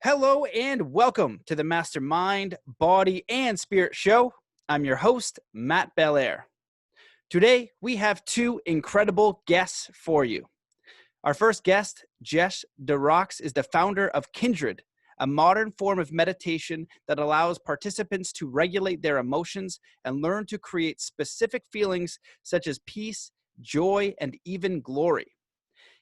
Hello and welcome to the Mastermind, Body, and Spirit Show. I'm your host, Matt Belair. Today, we have two incredible guests for you. Our first guest, Jesh de Rox, is the founder of Kindred, a modern form of meditation that allows participants to regulate their emotions and learn to create specific feelings such as peace, joy, and even glory.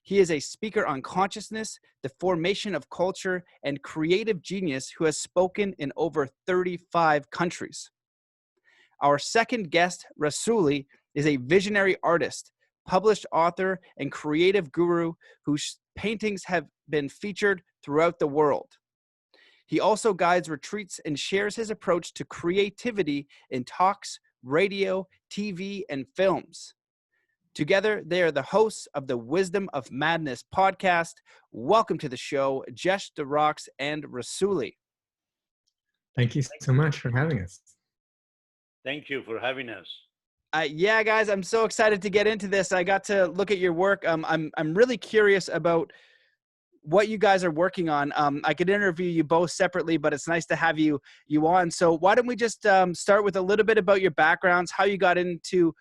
He is a speaker on consciousness, the formation of culture, and creative genius who has spoken in over 35 countries. Our second guest, Rasoulli, is a visionary artist, published author, and creative guru whose paintings have been featured throughout the world. He also guides retreats and shares his approach to creativity in talks, radio, TV, and films. Together, they are the hosts of the Wisdom of Madness podcast. Welcome to the show, Jesh de Rox and Rasoulli. Thank you so much for having us. Thank you for having us. Yeah, guys, I'm so excited to get into this. I got to look at your work. I'm really curious about what you guys are working on. I could interview you both separately, but it's nice to have you on. So why don't we just start with a little bit about your backgrounds, how you got into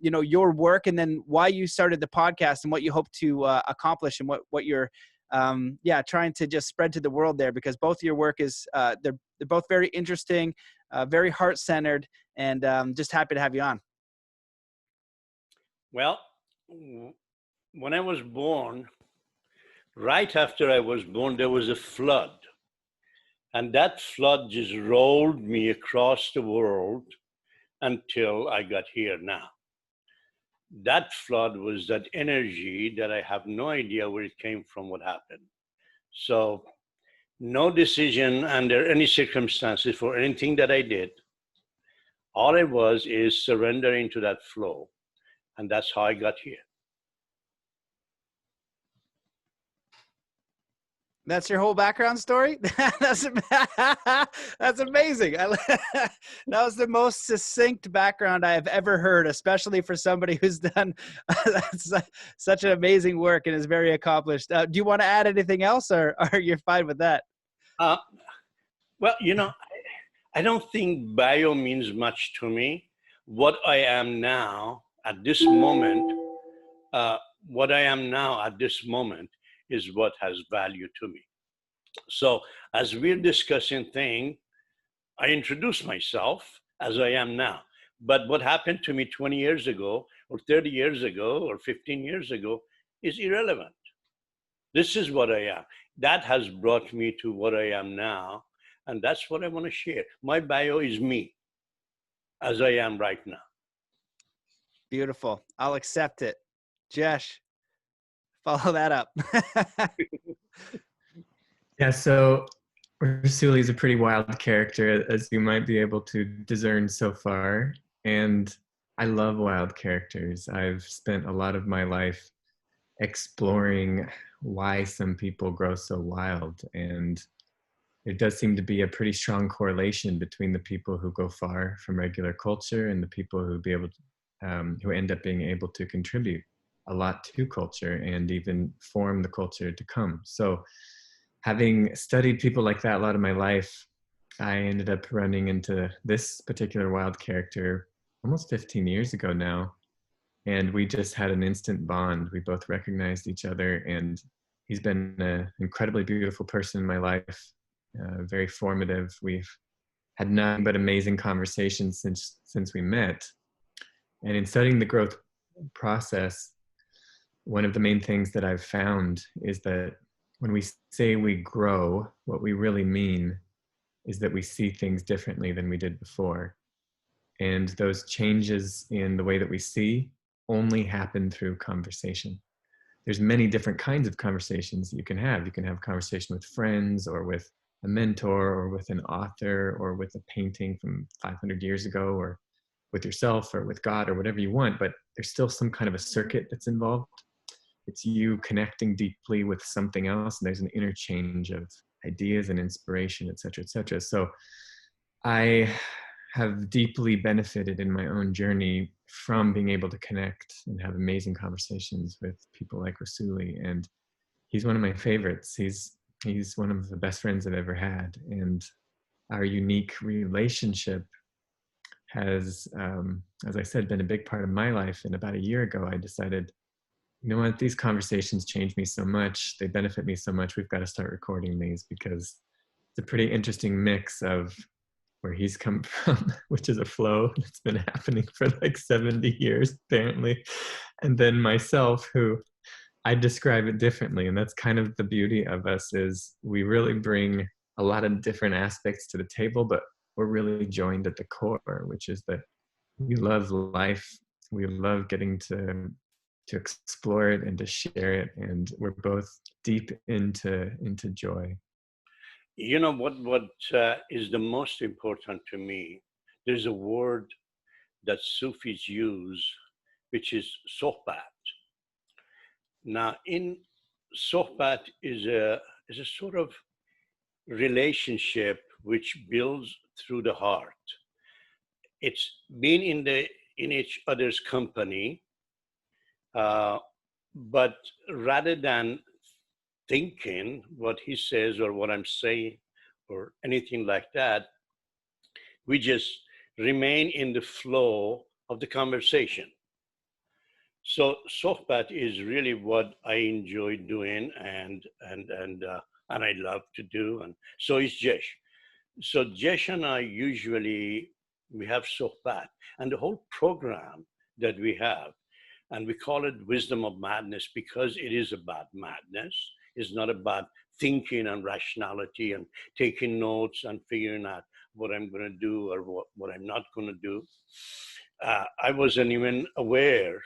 your work, and then why you started the podcast and what you hope to accomplish and what you're trying to just spread to the world there, because both of your work is they're both very interesting, very heart-centered, and just happy to have you on. Well, when I was born, right after I was born, there was a flood. And that flood just rolled me across the world until I got here now. That flood was that energy that I have no idea where it came from, what happened. So no decision under any circumstances for anything that I did. All I was is surrendering to that flow. And that's how I got here. That's your whole background story? That's amazing. That was the most succinct background I have ever heard, especially for somebody who's done such an amazing work and is very accomplished. Do you want to add anything else, or you're fine with that? Well, I don't think bio means much to me. What I am now at this moment, is what has value to me. So as we're discussing things, I introduce myself as I am now. But what happened to me 20 years ago, or 30 years ago, or 15 years ago is irrelevant. This is what I am. That has brought me to what I am now. And that's what I want to share. My bio is me, as I am right now. Beautiful. I'll accept it. Jesh, follow that up. Yeah, so Rasoulli is a pretty wild character, as you might be able to discern so far. And I love wild characters. I've spent a lot of my life exploring why some people grow so wild. And there does seem to be a pretty strong correlation between the people who go far from regular culture and the people who who end up being able to contribute a lot to culture and even form the culture to come. So having studied people like that a lot of my life, I ended up running into this particular wild character almost 15 years ago now. And we just had an instant bond. We both recognized each other, and he's been an incredibly beautiful person in my life, very formative. We've had nothing but amazing conversations since we met. And in studying the growth process, one of the main things that I've found is that when we say we grow, what we really mean is that we see things differently than we did before. And those changes in the way that we see only happen through conversation. There's many different kinds of conversations that you can have. You can have conversation with friends, or with a mentor, or with an author, or with a painting from 500 years ago, or with yourself, or with God, or whatever you want, but there's still some kind of a circuit that's involved. It's you connecting deeply with something else, and there's an interchange of ideas and inspiration, et cetera, et cetera. So I have deeply benefited in my own journey from being able to connect and have amazing conversations with people like Rasoulli. And he's one of my favorites. He's He's one of the best friends I've ever had. And our unique relationship has, as I said, been a big part of my life. And about a year ago, I decided, you know what, these conversations change me so much. They benefit me so much. We've got to start recording these, because it's a pretty interesting mix of where he's come from, which is a flow that's been happening for like 70 years, apparently. And then myself, who I describe it differently. And that's kind of the beauty of us, is we really bring a lot of different aspects to the table, but we're really joined at the core, which is that we love life. We love getting to explore it and to share it. And we're both deep into joy. You know what is the most important to me? There's a word that Sufis use, which is sohbat. Now, in sohbat is a sort of relationship which builds through the heart. It's being in each other's company, but rather than thinking what he says or what I'm saying or anything like that, we just remain in the flow of the conversation. So sohbat is really what I enjoy doing, and I love to do, and so is Jesh. So Jesh and I usually, we have sohbat, and the whole program that we have, and we call it Wisdom of Madness because it is about madness. It's not about thinking and rationality and taking notes and figuring out what I'm going to do or what I'm not going to do. I wasn't even aware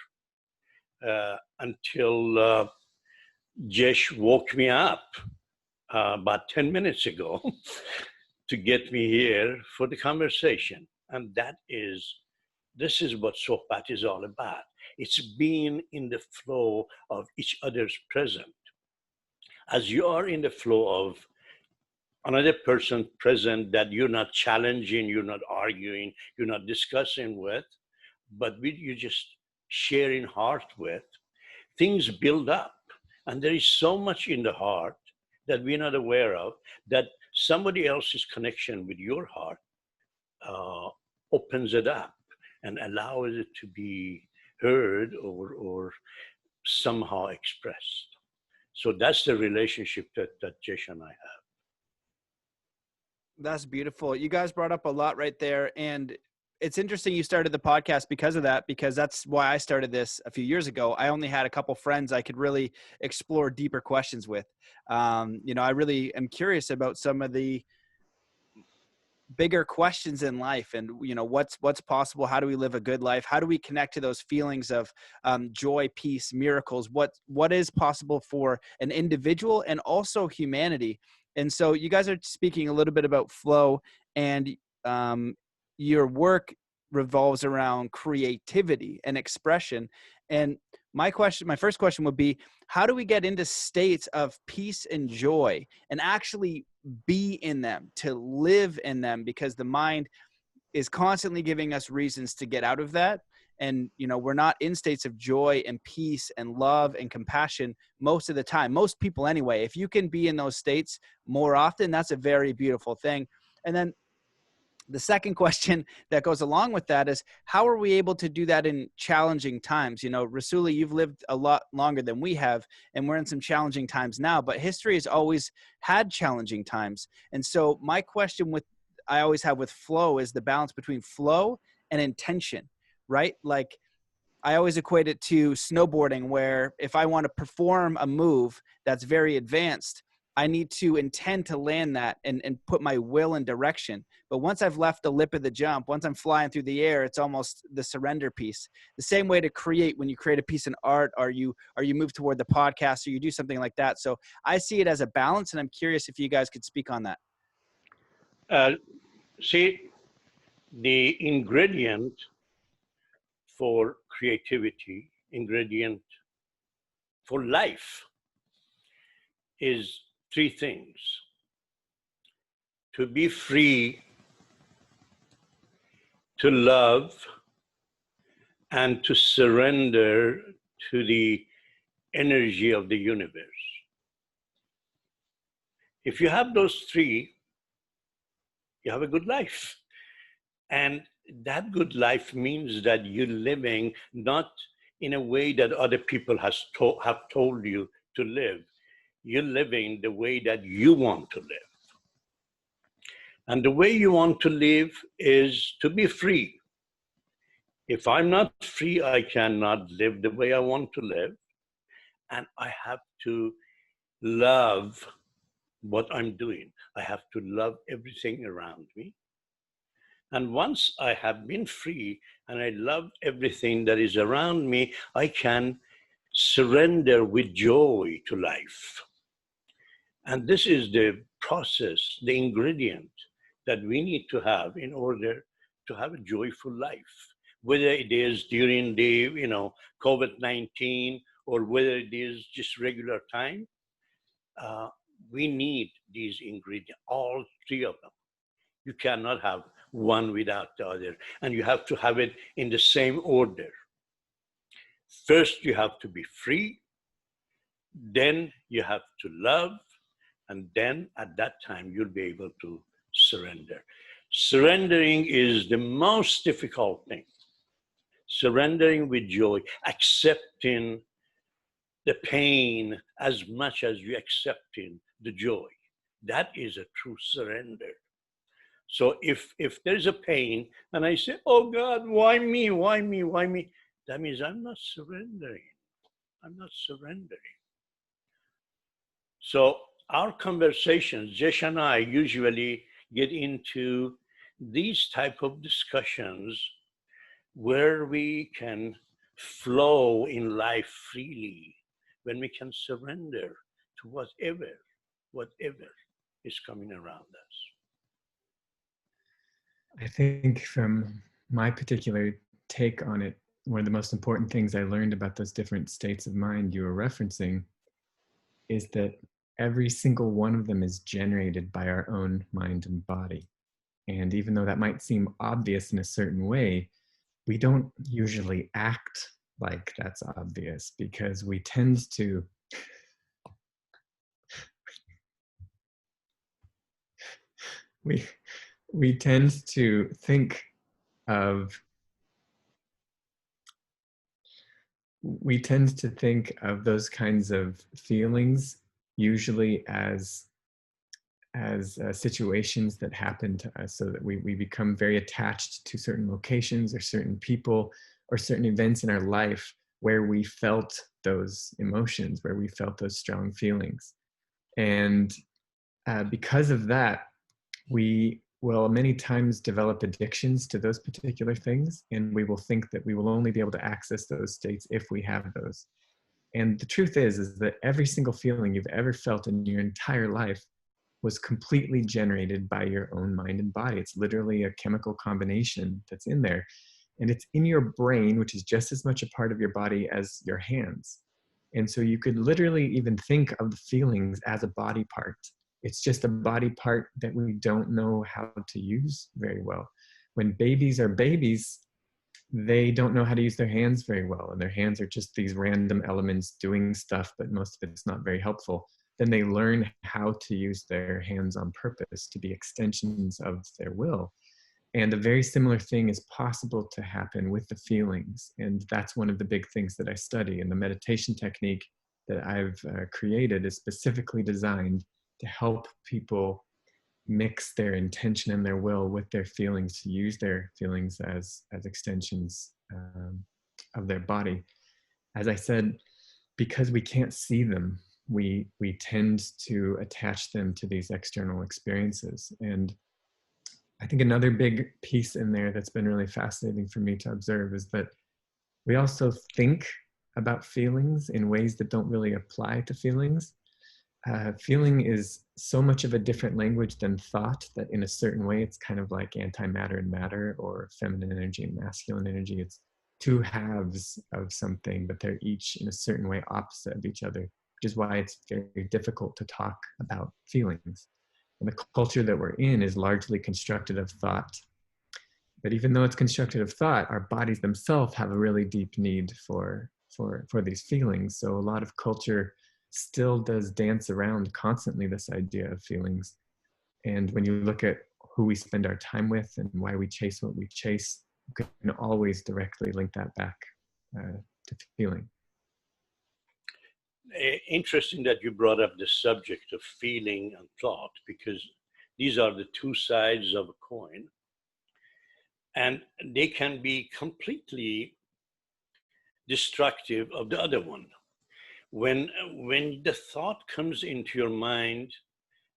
until Jesh woke me up about 10 minutes ago to get me here for the conversation. And this is what sohbat is all about. It's being in the flow of each other's present. As you are in the flow of another person present that you're not challenging, you're not arguing, you're not discussing with, but you're just sharing heart with, things build up. And there is so much in the heart that we're not aware of, that somebody else's connection with your heart opens it up and allows it to be heard or somehow expressed. So that's the relationship that Jesh and I have. That's beautiful. You guys brought up a lot right there. And it's interesting you started the podcast because of that, because that's why I started this a few years ago. I only had a couple friends I could really explore deeper questions with. I really am curious about some of the bigger questions in life, and what's possible. How do we live a good life? How do we connect to those feelings of joy, peace, miracles? What is possible for an individual and also humanity? And so you guys are speaking a little bit about flow, and your work revolves around creativity and expression. And my first question would be, how do we get into states of peace and joy and actually be in them, to live in them? Because the mind is constantly giving us reasons to get out of that. And, we're not in states of joy and peace and love and compassion most of the time. Most people anyway. If you can be in those states more often, that's a very beautiful thing. And then the second question that goes along with that is, how are we able to do that in challenging times? Rasoulli, you've lived a lot longer than we have, and we're in some challenging times now, but history has always had challenging times. And so my question I always have with flow is the balance between flow and intention, right? Like, I always equate it to snowboarding, where if I want to perform a move that's very advanced, I need to intend to land that and put my will and direction. But once I've left the lip of the jump, once I'm flying through the air, it's almost the surrender piece. The same way to create, when you create a piece of art, or you move toward the podcast, or you do something like that. So I see it as a balance, and I'm curious if you guys could speak on that. See, the ingredient for creativity, ingredient for life, is three things: to be free, to love, and to surrender to the energy of the universe. If you have those three, you have a good life. And that good life means that you're living not in a way that other people have told you to live. You're living the way that you want to live. And the way you want to live is to be free. If I'm not free, I cannot live the way I want to live. And I have to love what I'm doing. I have to love everything around me. And once I have been free and I love everything that is around me, I can surrender with joy to life. And this is the process, the ingredient that we need to have in order to have a joyful life. Whether it is during the, COVID-19, or whether it is just regular time, we need these ingredients, all three of them. You cannot have one without the other, and you have to have it in the same order. First, you have to be free, then you have to love, and then at that time, you'll be able to surrender. Surrendering is the most difficult thing. Surrendering with joy, accepting the pain as much as you accepting the joy. That is a true surrender. So if there's a pain and I say, oh God, why me, why me, why me? That means I'm not surrendering. I'm not surrendering. So our conversations, Jesh and I usually get into these type of discussions where we can flow in life freely, when we can surrender to whatever is coming around us. I think from my particular take on it, one of the most important things I learned about those different states of mind you were referencing is that every single one of them is generated by our own mind and body. And even though that might seem obvious in a certain way, we don't usually act like that's obvious, because we tend to we tend to think of those kinds of feelings usually as situations that happen to us, so that we become very attached to certain locations or certain people or certain events in our life where we felt those emotions, where we felt those strong feelings. And because of that, we will many times develop addictions to those particular things, and we will think that we will only be able to access those states if we have those. And the truth is that every single feeling you've ever felt in your entire life was completely generated by your own mind and body. It's literally a chemical combination that's in there. And it's in your brain, which is just as much a part of your body as your hands. And so you could literally even think of the feelings as a body part. It's just a body part that we don't know how to use very well. When babies are babies, they don't know how to use their hands very well. And their hands are just these random elements doing stuff, but most of it's not very helpful. Then they learn how to use their hands on purpose to be extensions of their will. And a very similar thing is possible to happen with the feelings. And that's one of the big things that I study. And the meditation technique that I've created is specifically designed to help people mix their intention and their will with their feelings, to use their feelings as extensions of their body. As I said, because we can't see them, we tend to attach them to these external experiences. And I think another big piece in there that's been really fascinating for me to observe is that we also think about feelings in ways that don't really apply to feelings. Feeling is so much of a different language than thought that in a certain way, it's kind of like antimatter and matter, or feminine energy and masculine energy. It's two halves of something, but they're each in a certain way opposite of each other, which is why it's very difficult to talk about feelings. And the culture that we're in is largely constructed of thought. But even though it's constructed of thought, our bodies themselves have a really deep need for these feelings. So a lot of culture still does dance around constantly this idea of feelings. And when you look at who we spend our time with and why we chase what we chase, you can always directly link that back to feeling. Interesting that you brought up the subject of feeling and thought, because these are the two sides of a coin, and they can be completely destructive of the other one. When the thought comes into your mind,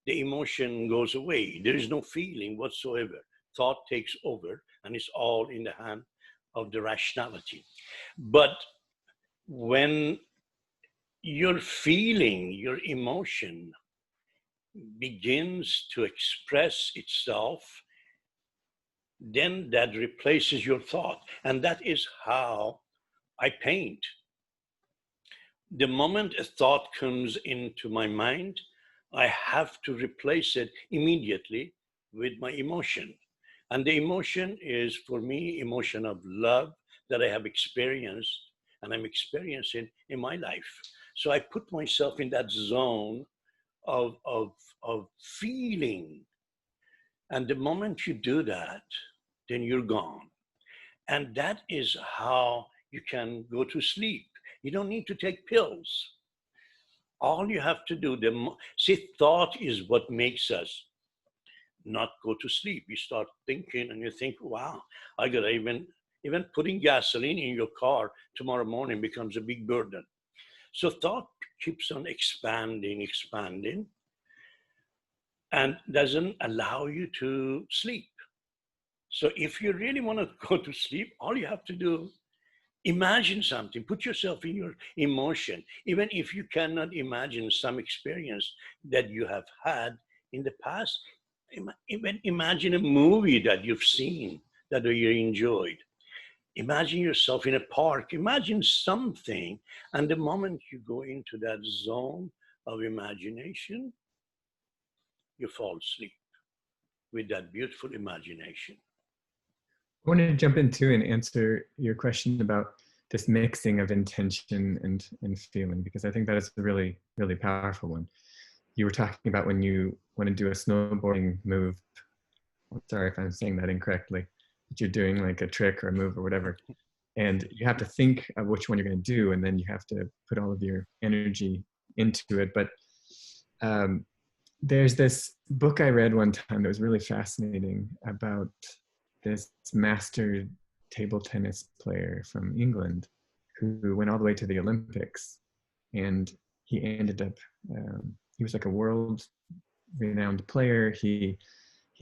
the emotion goes away. There is no feeling whatsoever. Thought takes over, and it's all in the hand of the rationality. But when your feeling, your emotion begins to express itself, then that replaces your thought. And that is how I paint. The moment a thought comes into my mind, I have to replace it immediately with my emotion. And the emotion is, for me, emotion of love that I have experienced and I'm experiencing in my life. So I put myself in that zone of feeling. And the moment you do that, then you're gone. And that is how you can go to sleep. You don't need to take pills. All you have to do, see, thought is what makes us not go to sleep. You start thinking and you think, wow, I gotta even putting gasoline in your car tomorrow morning becomes a big burden. So thought keeps on expanding, and doesn't allow you to sleep. So if you really want to go to sleep, all you have to do, imagine something, put yourself in your emotion. Even if you cannot imagine some experience that you have had in the past, even imagine a movie that you've seen that you enjoyed. Imagine yourself in a park, imagine something, and the moment you go into that zone of imagination, you fall asleep with that beautiful imagination. I want to jump into and answer your question about this mixing of intention and feeling, because I think that is a really, really powerful one. You were talking about when you want to do a snowboarding move. I'm sorry if I'm saying that incorrectly, but you're doing like a trick or a move or whatever. And you have to think of which one you're going to do, and then you have to put all of your energy into it. But there's this book I read one time that was really fascinating about this master table tennis player from England who went all the way to the Olympics, and he ended up, he was like a world renowned player. He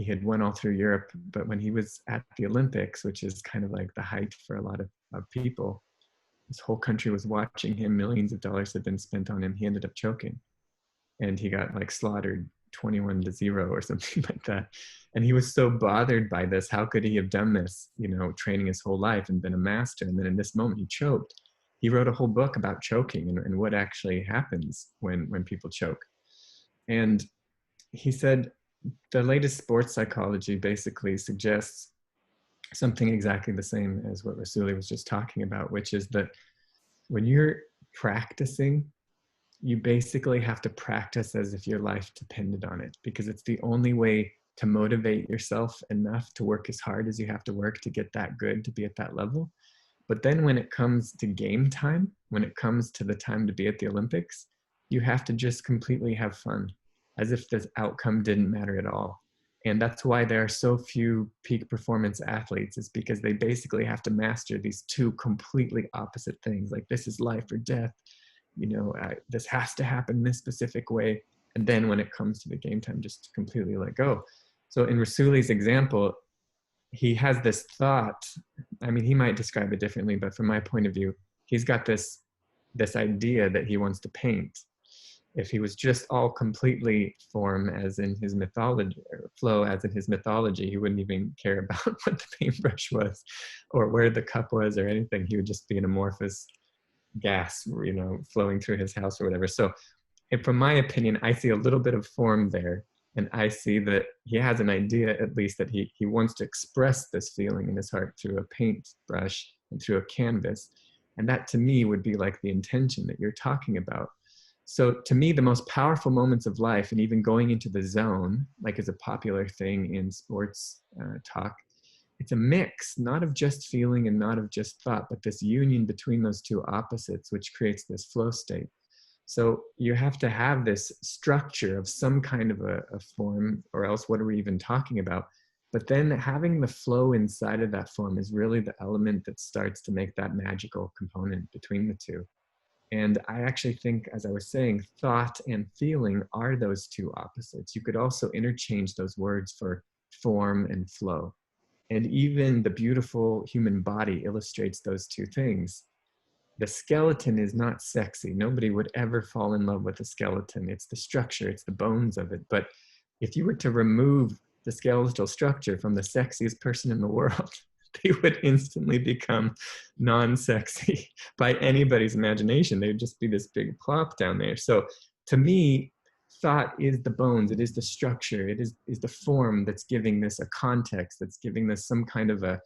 had won all through Europe, but when he was at the Olympics, which is kind of like the height for a lot of people, this whole country was watching him, millions of dollars had been spent on him. He ended up choking, and he got like slaughtered 21-0 or something like that. And he was so bothered by this. How could he have done this, you know, training his whole life and been a master, and then in this moment he choked? He wrote a whole book about choking and what actually happens when people choke. And he said the latest sports psychology basically suggests something exactly the same as what Rasoulli was just talking about, which is that when you're practicing, you basically have to practice as if your life depended on it, because it's the only way to motivate yourself enough to work as hard as you have to work to get that good, to be at that level. But then when it comes to game time, when it comes to the time to be at the Olympics, you have to just completely have fun, as if the outcome didn't matter at all. And that's why there are so few peak performance athletes, is because they basically have to master these two completely opposite things. Like, this is life or death. You know, this has to happen this specific way. And then when it comes to the game time, just completely let go. So in Rasoulli's example, he has this thought. I mean, he might describe it differently, but from my point of view, he's got this idea that he wants to paint. If he was just all completely form as in his mythology, or flow as in his mythology, he wouldn't even care about what the paintbrush was or where the cup was or anything. He would just be an amorphous gas, you know, flowing through his house or whatever. So from my opinion, I see a little bit of form there. And I see that he has an idea, at least, that he wants to express this feeling in his heart through a paintbrush and through a canvas. And that to me would be like the intention that you're talking about. So to me, the most powerful moments of life, and even going into the zone, like is a popular thing in sports talk, it's a mix, not of just feeling and not of just thought, but this union between those two opposites, which creates this flow state. So you have to have this structure of some kind of a form, or else what are we even talking about? But then having the flow inside of that form is really the element that starts to make that magical component between the two. And I actually think, as I was saying, thought and feeling are those two opposites. You could also interchange those words for form and flow. And even the beautiful human body illustrates those two things. The skeleton is not sexy. Nobody would ever fall in love with a skeleton. It's the structure, it's the bones of it. But if you were to remove the skeletal structure from the sexiest person in the world, they would instantly become non-sexy by anybody's imagination. They'd just be this big plop down there. So to me, thought is the bones, it is the structure, it is the form that's giving this a context, that's giving this some kind of a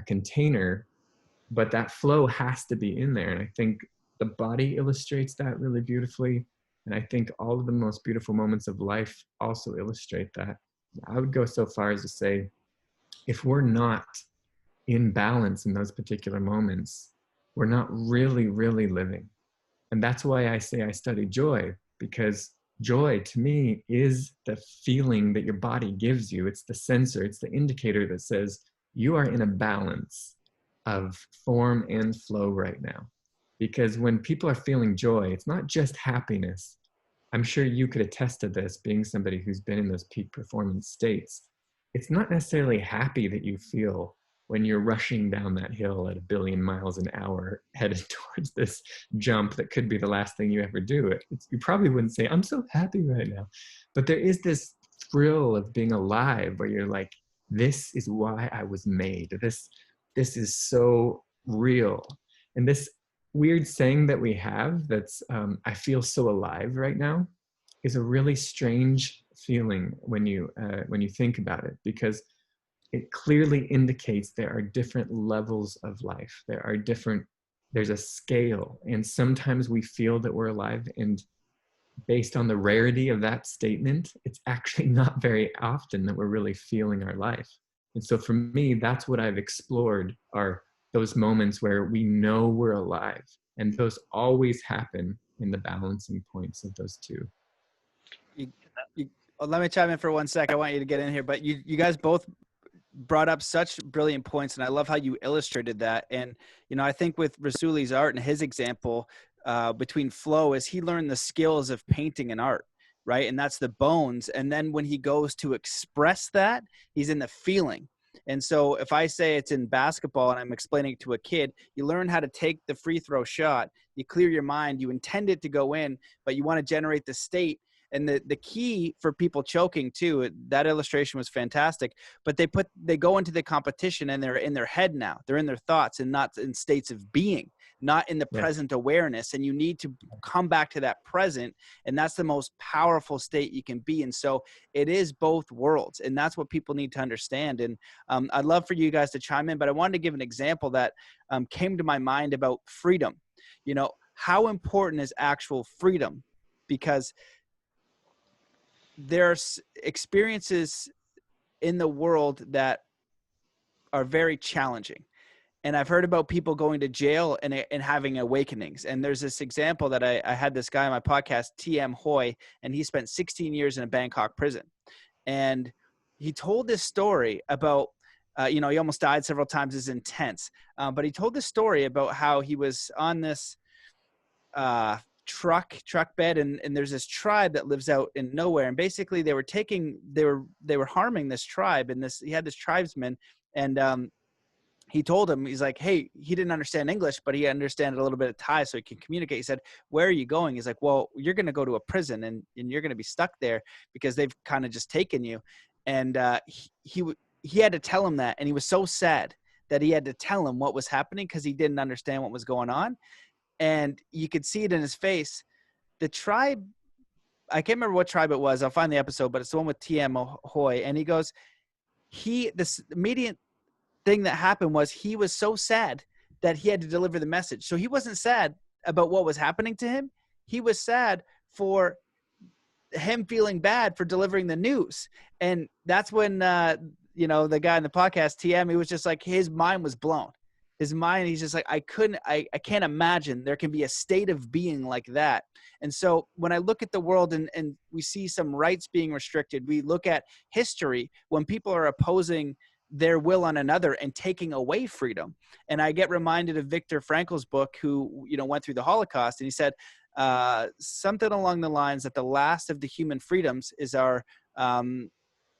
container, but that flow has to be in there. And I think the body illustrates that really beautifully. And I think all of the most beautiful moments of life also illustrate that. I would go so far as to say, if we're not in balance in those particular moments, we're not really, really living. And that's why I say I study joy, because joy to me is the feeling that your body gives you. It's the sensor, it's the indicator that says you are in a balance of form and flow right now. Because when people are feeling joy, it's not just happiness. I'm sure you could attest to this, being somebody who's been in those peak performance states. It's not necessarily happy that you feel when you're rushing down that hill at 1 billion miles an hour, headed towards this jump that could be the last thing you ever do. You probably wouldn't say, I'm so happy right now. But there is this thrill of being alive where you're like, this is why I was made. This is so real. And this weird saying that we have that's, I feel so alive right now, is a really strange feeling when you think about it, because it clearly indicates there are different levels of life. There's a scale, and sometimes we feel that we're alive, and based on the rarity of that statement, it's actually not very often that we're really feeling our life. And so for me, that's what I've explored, are those moments where we know we're alive. And those always happen in the balancing points of those two. Let me chime in for 1 sec. I want you to get in here, but you guys both brought up such brilliant points, and I love how you illustrated that. And I think with Rasouli's art and his example between flow, is he learned the skills of painting and art, right? And that's the bones. And then when he goes to express that, he's in the feeling. And so if I say it's in basketball and I'm explaining it to a kid, you learn how to take the free throw shot, you clear your mind, you intend it to go in, but you want to generate the state. And the key for people choking too, that illustration was fantastic, but they go into the competition and they're in their head now, they're in their thoughts and not in states of being, not in the present awareness. And you need to come back to that present. And that's the most powerful state you can be in. So it is both worlds. And that's what people need to understand. And I'd love for you guys to chime in, but I wanted to give an example that came to my mind about freedom. How important is actual freedom? Because there's experiences in the world that are very challenging. And I've heard about people going to jail and having awakenings. And there's this example that I had this guy on my podcast, TM Hoy, and he spent 16 years in a Bangkok prison. And he told this story about, he almost died several times. It's intense. But he told this story about how he was on this truck bed, and there's this tribe that lives out in nowhere, and basically they were harming this tribe, and he had this tribesman, and he told him, he's like, hey, he didn't understand English, but he understood a little bit of Thai, so he can communicate. He said, where are you going? He's like, well, you're going to go to a prison, and you're going to be stuck there because they've kind of just taken you. And he had to tell him that, and he was so sad that he had to tell him what was happening because he didn't understand what was going on. And you could see it in his face. The tribe, I can't remember what tribe it was. I'll find the episode, but it's the one with TM Hoy. And he goes, this immediate thing that happened was he was so sad that he had to deliver the message. So he wasn't sad about what was happening to him. he was sad for him feeling bad for delivering the news. And that's when, you know, the guy in the podcast, TM, he was just like, his mind was blown. His mind, he's just like, I can't imagine there can be a state of being like that. And so when I look at the world and we see some rights being restricted, we look at history when people are opposing their will on another and taking away freedom. And I get reminded of Viktor Frankl's book, who, you know, went through the Holocaust, and he said something along the lines that the last of the human freedoms is our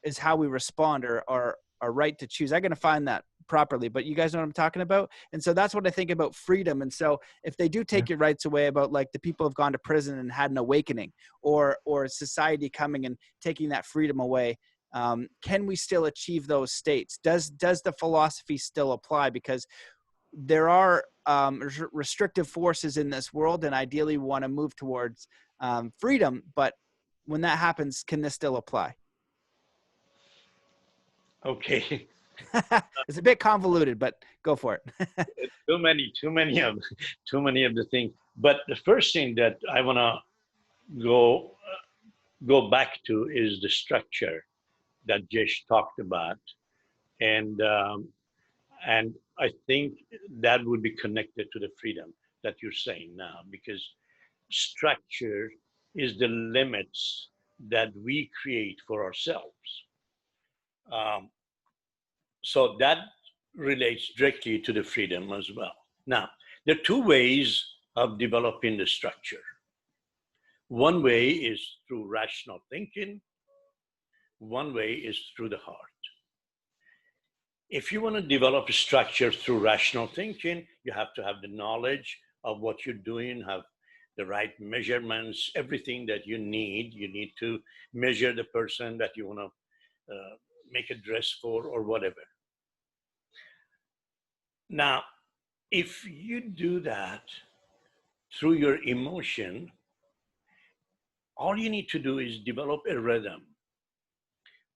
is how we respond, or our right to choose. I'm going to find that properly, but you guys know what I'm talking about. And so that's what I think about freedom. And so if they do take your rights away, about like the people have gone to prison and had an awakening, or society coming and taking that freedom away, can we still achieve those states? Does the philosophy still apply? Because there are restrictive forces in this world, and ideally we want to move towards freedom. But when that happens, can this still apply? Okay. It's a bit convoluted, but go for it. too many of the things. But the first thing that I want to go back to is the structure that Jesh talked about, and I think that would be connected to the freedom that you're saying now, because structure is the limits that we create for ourselves. So that relates directly to the freedom as well. Now, there are two ways of developing the structure. One way is through rational thinking. One way is through the heart. If you want to develop a structure through rational thinking, you have to have the knowledge of what you're doing, have the right measurements, everything that you need. You need to measure the person that you want to make a dress for or whatever. Now, if you do that through your emotion, all you need to do is develop a rhythm.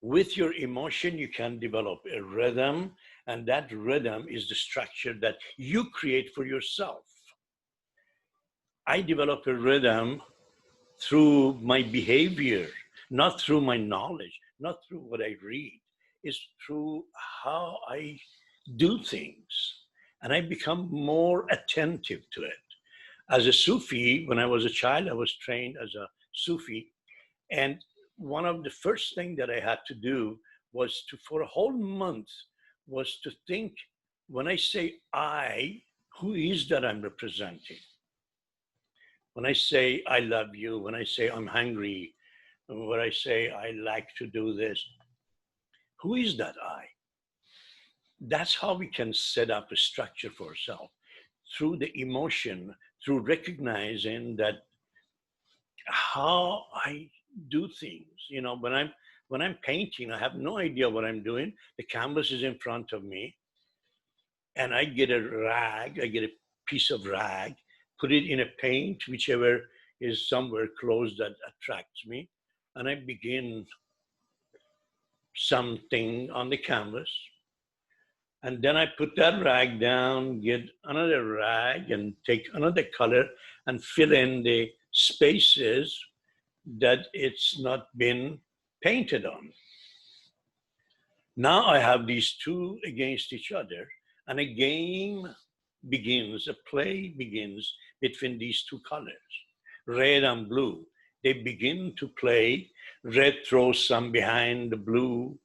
With your emotion, you can develop a rhythm, and that rhythm is the structure that you create for yourself. I develop a rhythm through my behavior, not through my knowledge, not through what I read. It's through how I do things, and I become more attentive to it. As a Sufi, when I was a child, I was trained as a Sufi, and one of the first things that I had to do was to, for a whole month, was to think, when I say I, who is that I'm representing? When I say I love you, when I say I'm hungry, when I say I like to do this, who is that I? That's how we can set up a structure for ourselves, through the emotion, through recognizing that how I do things. You know, when I'm painting, I have no idea what I'm doing. The canvas is in front of me, and I get a rag, I get a piece of rag, put it in a paint, whichever is somewhere close that attracts me, and I begin something on the canvas. And then I put that rag down, get another rag, and take another color and fill in the spaces that it's not been painted on. Now I have these two against each other, and a game begins, a play begins between these two colors, red and blue. They begin to play. Red throws some behind the blue.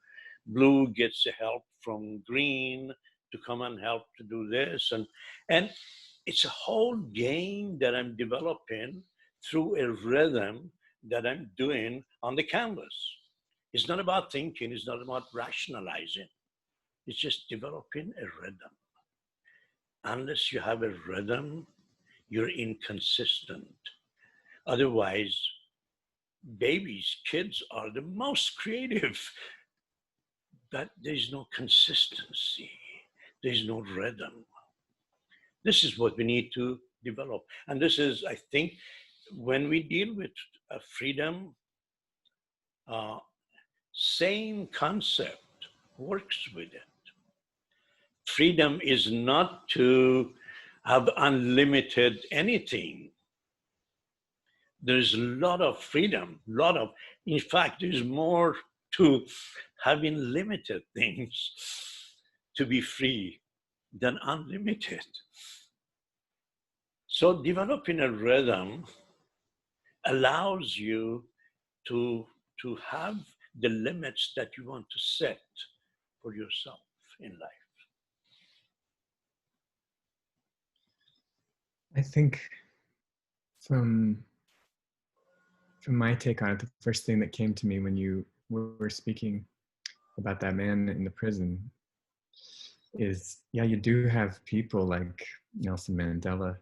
Blue gets the help from green to come and help to do this. And it's a whole game that I'm developing through a rhythm that I'm doing on the canvas. It's not about thinking, it's not about rationalizing. It's just developing a rhythm. Unless you have a rhythm, you're inconsistent. Otherwise, babies, kids are the most creative, but there's no consistency. There's no rhythm. This is what we need to develop. And this is, I think, when we deal with freedom, same concept works with it. Freedom is not to have unlimited anything. there's a lot of freedom, in fact, there's more to having limited things to be free than unlimited. So developing a rhythm allows you to have the limits that you want to set for yourself in life. I think from my take on it, the first thing that came to me when you were speaking about that man in the prison is, yeah, you do have people like Nelson Mandela,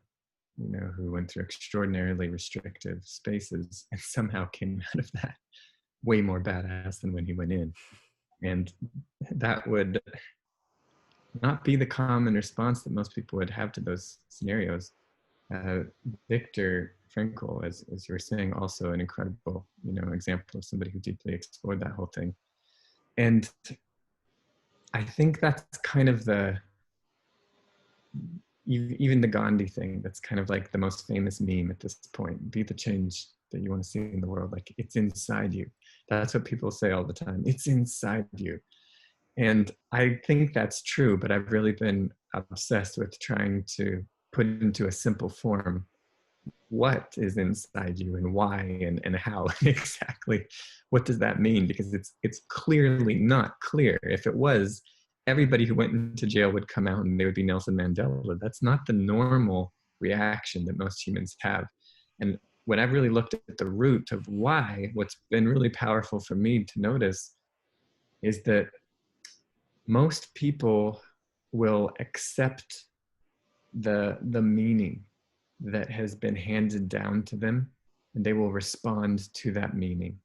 you know, who went through extraordinarily restrictive spaces and somehow came out of that way more badass than when he went in. And that would not be the common response that most people would have to those scenarios. Viktor Frankl, as you were saying, also an incredible, you know, example of somebody who deeply explored that whole thing. And I think that's kind of even the Gandhi thing, that's kind of like the most famous meme at this point. Be the change that you want to see in the world. Like, it's inside you. That's what people say all the time. It's inside you. And I think that's true, but I've really been obsessed with trying to put into a simple form what is inside you and why and how exactly. What does that mean? Because it's clearly not clear. If it was, everybody who went into jail would come out and they would be Nelson Mandela. That's not the normal reaction that most humans have. And when I've really looked at the root of why, what's been really powerful for me to notice is that most people will accept the meaning that has been handed down to them, and they will respond to that meaning.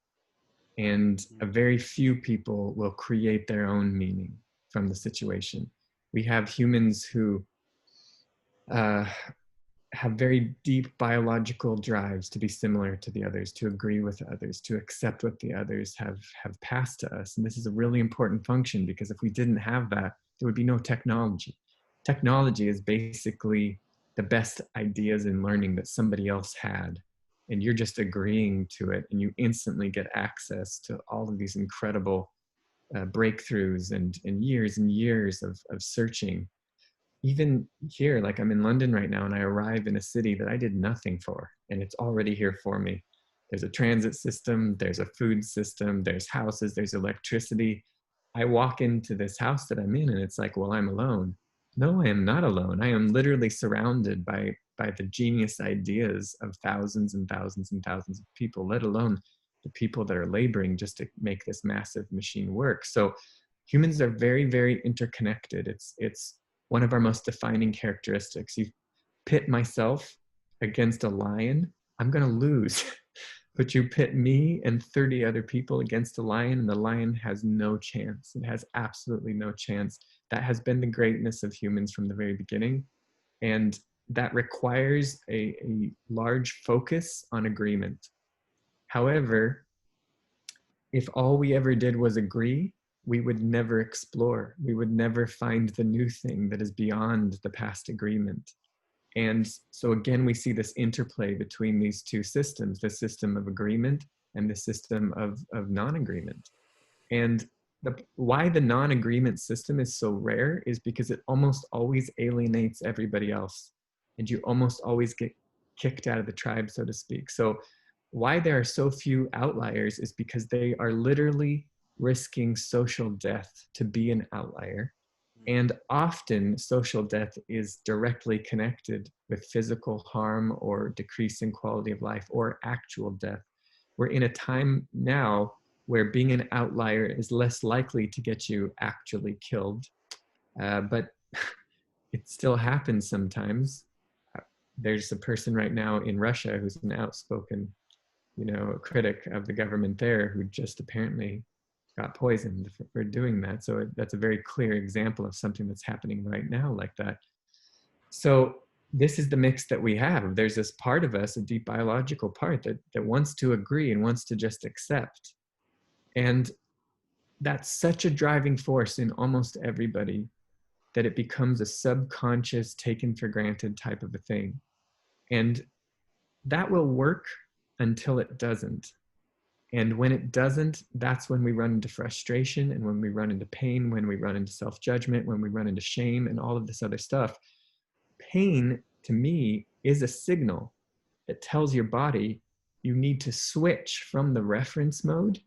And a very few people will create their own meaning from the situation. We have humans who have very deep biological drives to be similar to the others, to agree with others, to accept what the others have passed to us. And this is a really important function, because if we didn't have that, there would be no technology. Technology is basically the best ideas in learning that somebody else had, and you're just agreeing to it, and you instantly get access to all of these incredible breakthroughs and years of searching. Even here, like I'm in London right now, and I arrive in a city that I did nothing for, and it's already here for me. There's a transit system, there's a food system, there's houses, there's electricity. I walk into this house that I'm in, and it's like, well, I'm alone. No, I am not alone. I am literally surrounded by the genius ideas of thousands and thousands and thousands of people, let alone the people that are laboring just to make this massive machine work. So humans are very, very interconnected. It's one of our most defining characteristics. You pit myself against a lion, I'm gonna lose. But you pit me and 30 other people against a lion, and the lion has no chance. It has absolutely no chance. That has been the greatness of humans from the very beginning. And that requires a large focus on agreement. However, if all we ever did was agree, we would never explore. We would never find the new thing that is beyond the past agreement. And so again, we see this interplay between these two systems, the system of agreement and the system of non-agreement. And why the non-agreement system is so rare is because it almost always alienates everybody else. And you almost always get kicked out of the tribe, so to speak. So why there are so few outliers is because they are literally risking social death to be an outlier. And often social death is directly connected with physical harm or decrease in quality of life or actual death. We're in a time now where being an outlier is less likely to get you actually killed, but it still happens sometimes. There's a person right now in Russia who's an outspoken, critic of the government there, who just apparently got poisoned for doing that. So that's a very clear example of something that's happening right now like that. So this is the mix that we have. There's this part of us, a deep biological part that wants to agree and wants to just accept. And that's such a driving force in almost everybody that it becomes a subconscious, taken for granted type of a thing. And that will work until it doesn't. And when it doesn't, that's when we run into frustration, and when we run into pain, when we run into self-judgment, when we run into shame and all of this other stuff. Pain, to me, is a signal that tells your body you need to switch from the reference mode.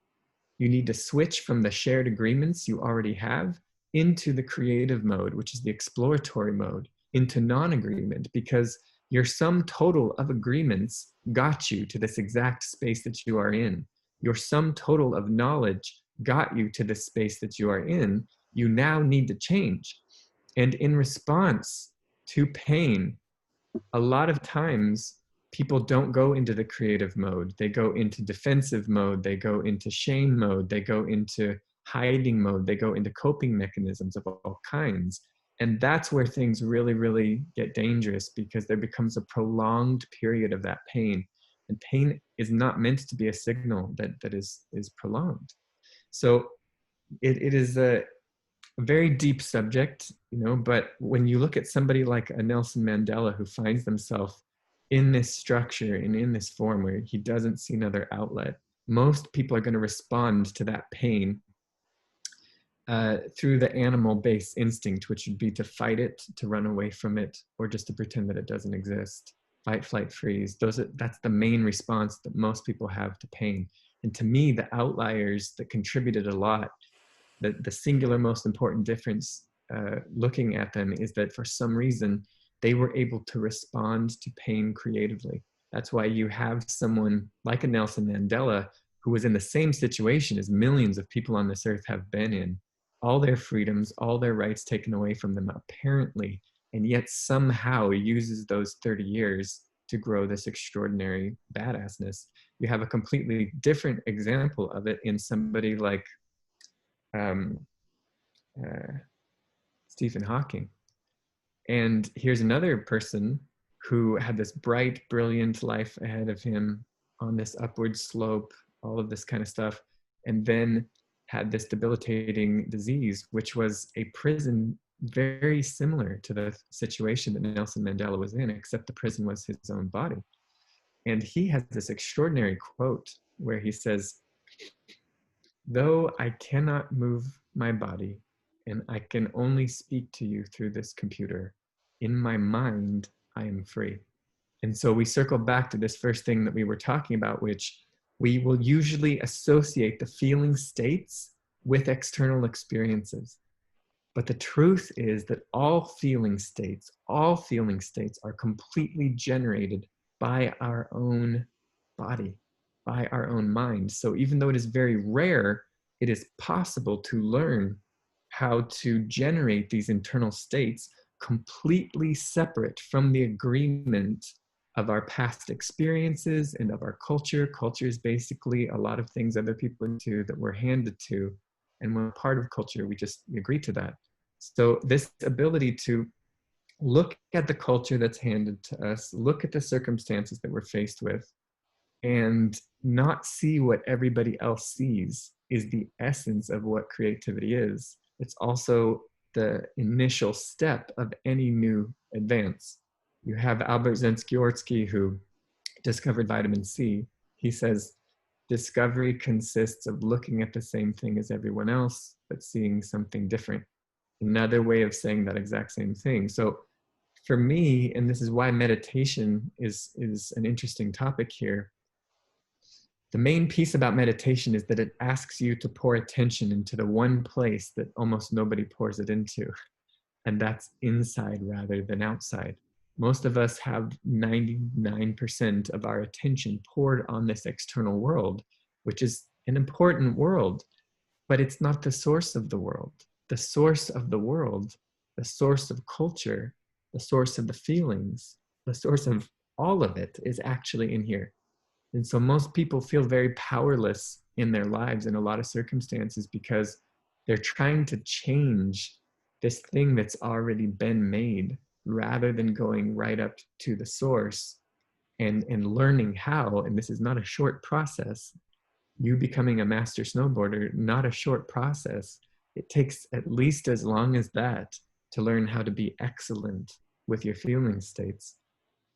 You need to switch from the shared agreements you already have into the creative mode, which is the exploratory mode, into non-agreement, because your sum total of agreements got you to this exact space that you are in. Your sum total of knowledge got you to the space that you are in. You now need to change. And in response to pain, a lot of times people don't go into the creative mode. They go into defensive mode. They go into shame mode. They go into hiding mode. They go into coping mechanisms of all kinds. And that's where things really, really get dangerous, because there becomes a prolonged period of that pain. And pain is not meant to be a signal that is prolonged. So it is a very deep subject, but when you look at somebody like a Nelson Mandela, who finds themselves in this structure and in this form where he doesn't see another outlet, most people are going to respond to that pain through the animal-based instinct, which would be to fight it, to run away from it, or just to pretend that it doesn't exist. Fight, flight, freeze. That's the main response that most people have to pain. And to me, the outliers that contributed a lot, the singular most important difference looking at them, is that for some reason, they were able to respond to pain creatively. That's why you have someone like a Nelson Mandela, who was in the same situation as millions of people on this earth have been in. All their freedoms, all their rights taken away from them, apparently, and yet somehow uses those 30 years to grow this extraordinary badassness. You have a completely different example of it in somebody like Stephen Hawking. And here's another person who had this bright, brilliant life ahead of him on this upward slope, all of this kind of stuff, and then had this debilitating disease, which was a prison very similar to the situation that Nelson Mandela was in, except the prison was his own body. And he has this extraordinary quote where he says, "Though I cannot move my body, and I can only speak to you through this computer, in my mind, I am free." And so we circle back to this first thing that we were talking about, which we will usually associate the feeling states with external experiences. But the truth is that all feeling states are completely generated by our own body, by our own mind. So even though it is very rare, it is possible to learn how to generate these internal states completely separate from the agreement of our past experiences and of our culture. Culture is basically a lot of things other people do that we're handed to. And when we're part of culture, we agree to that. So this ability to look at the culture that's handed to us, look at the circumstances that we're faced with, and not see what everybody else sees is the essence of what creativity is. It's also the initial step of any new advance. You have Albert Zensky, who discovered vitamin C. He says, discovery consists of looking at the same thing as everyone else, but seeing something different. Another way of saying that exact same thing. So for me, and this is why meditation is an interesting topic here, the main piece about meditation is that it asks you to pour attention into the one place that almost nobody pours it into, and that's inside rather than outside. Most of us have 99% of our attention poured on this external world, which is an important world, but it's not the source of the world. The source of the world, the source of culture, the source of the feelings, the source of all of it is actually in here. And so most people feel very powerless in their lives in a lot of circumstances because they're trying to change this thing that's already been made rather than going right up to the source and learning how. And this is not a short process. You becoming a master snowboarder, not a short process. It takes at least as long as that to learn how to be excellent with your feeling states.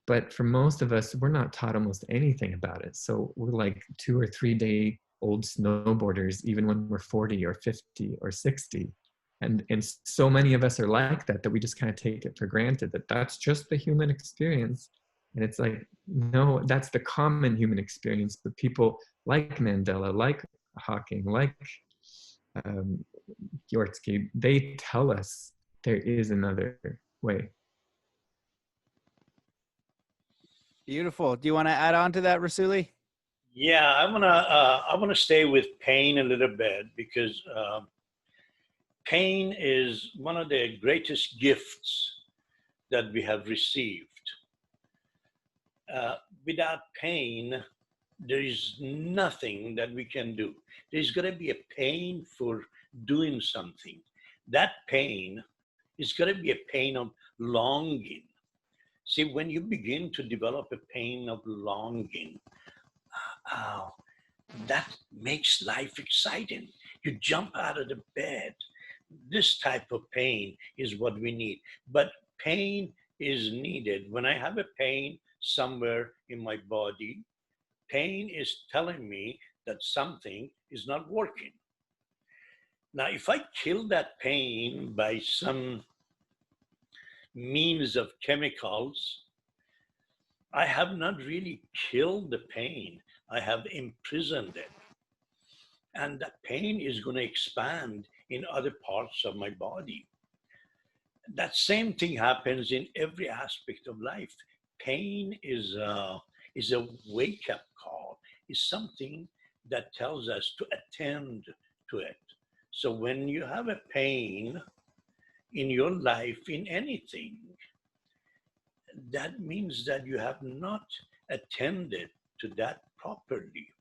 But for most of us, we're not taught almost anything about it. So we're like 2 or 3 day old snowboarders, even when we're 40 or 50 or 60. And so many of us are like that, that we just kind of take it for granted that that's just the human experience. And it's like, no, that's the common human experience. But people like Mandela, like Hawking, like Yortsky, they tell us there is another way. Beautiful. Do you want to add on to that, Rasoulli? Yeah, I wanna stay with pain a little bit because pain is one of the greatest gifts that we have received. Without pain, there is nothing that we can do. There's going to be a pain for doing something. That pain is going to be a pain of longing. See, when you begin to develop a pain of longing, uh, that makes life exciting. You jump out of the bed. This type of pain is what we need. But pain is needed. When I have a pain somewhere in my body, pain is telling me that something is not working. Now, if I kill that pain by some means of chemicals, I have not really killed the pain. I have imprisoned it. And that pain is going to expand in other parts of my body. That same thing happens in every aspect of life. Pain is a wake-up call, is something that tells us to attend to it. So when you have a pain in your life, in anything, that means that you have not attended to that properly.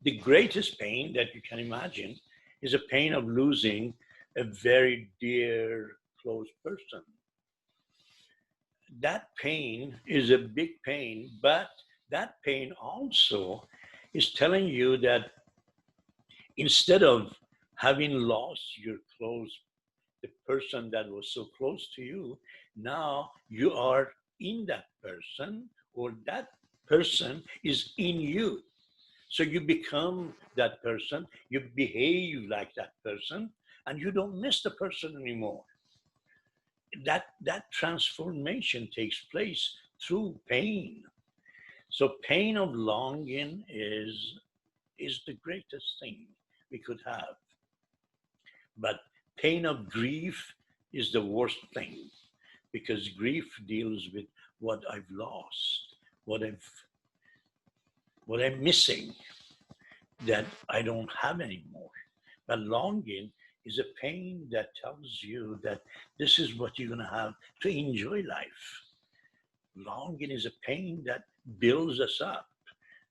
The greatest pain that you can imagine is a pain of losing a very dear, close person. That pain is a big pain, but that pain also is telling you that instead of having lost your close, the person that was so close to you, now you are in that person, or that person is in you. So you become that person, you behave like that person, and you don't miss the person anymore. That transformation takes place through pain. So pain of longing is the greatest thing we could have. But pain of grief is the worst thing, because grief deals with what I've lost, what I'm missing, that I don't have anymore. But longing is a pain that tells you that this is what you're going to have to enjoy life. Longing is a pain that builds us up,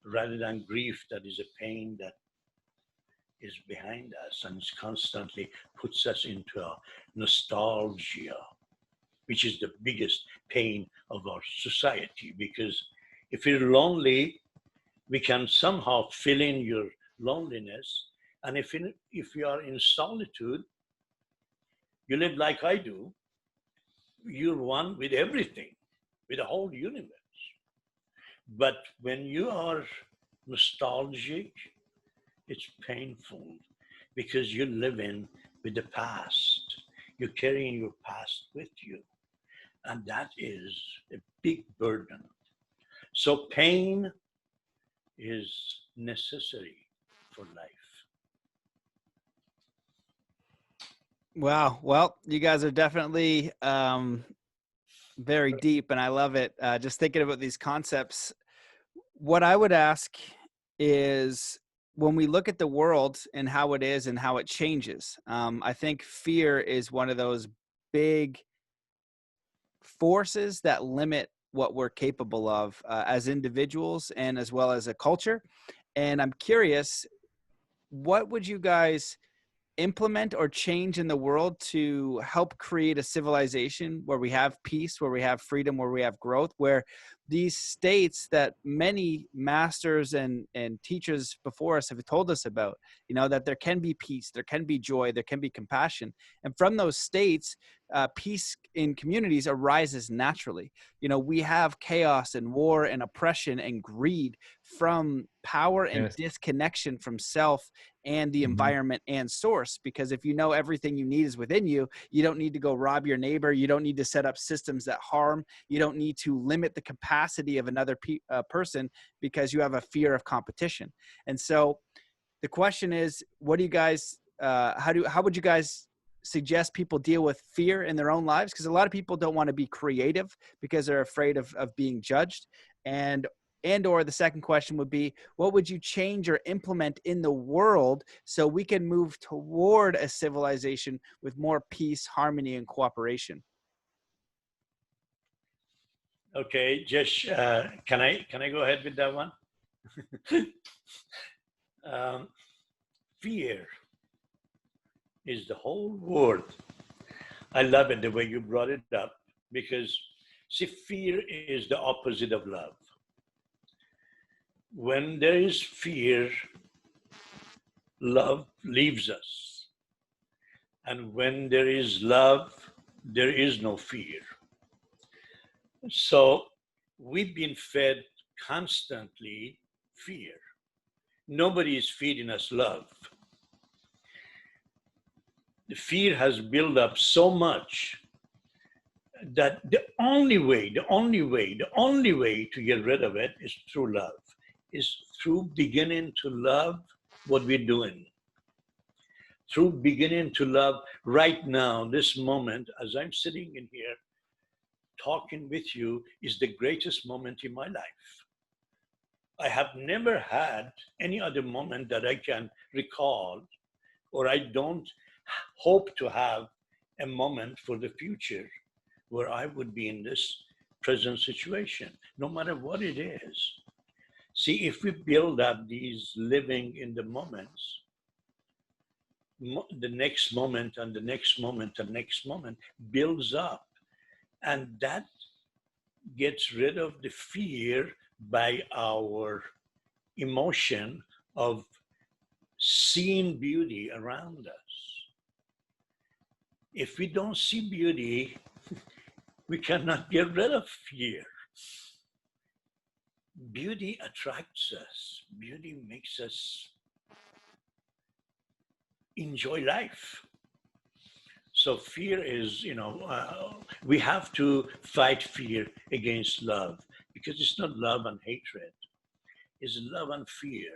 rather than grief that is a pain that is behind us and constantly puts us into a nostalgia, which is the biggest pain of our society. Because if you're lonely, we can somehow fill in your loneliness. And if you are in solitude, you live like I do, you're one with everything, with the whole universe. But when you are nostalgic, it's painful, because you're living with the past. You're carrying your past with you. And that is a big burden. So pain is necessary for life. Wow. Well, you guys are definitely very deep, and I love it. Just thinking about these concepts. What I would ask is, when we look at the world and how it is and how it changes, I think fear is one of those big forces that limit what we're capable of as individuals and as well as a culture. And I'm curious, what would you guys implement or change in the world to help create a civilization where we have peace, where we have freedom, where we have growth, where these states that many masters and teachers before us have told us about, that there can be peace, there can be joy, there can be compassion. And from those states, peace in communities arises naturally. We have chaos and war and oppression and greed from power and Yes. disconnection from self and the environment and source. Because if you know everything you need is within you, you don't need to go rob your neighbor. You don't need to set up systems that harm. You don't need to limit the capacity of another person because you have a fear of competition. And so the question is, what do you guys, how would you guys suggest people deal with fear in their own lives? Because a lot of people don't want to be creative because they're afraid of being judged. And or the second question would be, what would you change or implement in the world so we can move toward a civilization with more peace, harmony, and cooperation? Okay, Jesh, can I go ahead with that one? Fear is the whole word. I love it the way you brought it up, because see, fear is the opposite of love. When there is fear, love leaves us. And when there is love, there is no fear. So we've been fed constantly fear. Nobody is feeding us love. The fear has built up so much that the only way to get rid of it is through love, is through beginning to love what we're doing. Through beginning to love right now, this moment, as I'm sitting in here talking with you, is the greatest moment in my life. I have never had any other moment that I can recall, or I don't hope to have a moment for the future where I would be in this present situation, no matter what it is. See, if we build up these living in the moments, the next moment and the next moment and next moment builds up, and that gets rid of the fear by our emotion of seeing beauty around us. If we don't see beauty, we cannot get rid of fear. Beauty attracts us. Beauty makes us enjoy life. So fear is, we have to fight fear against love, because it's not love and hatred. It's love and fear.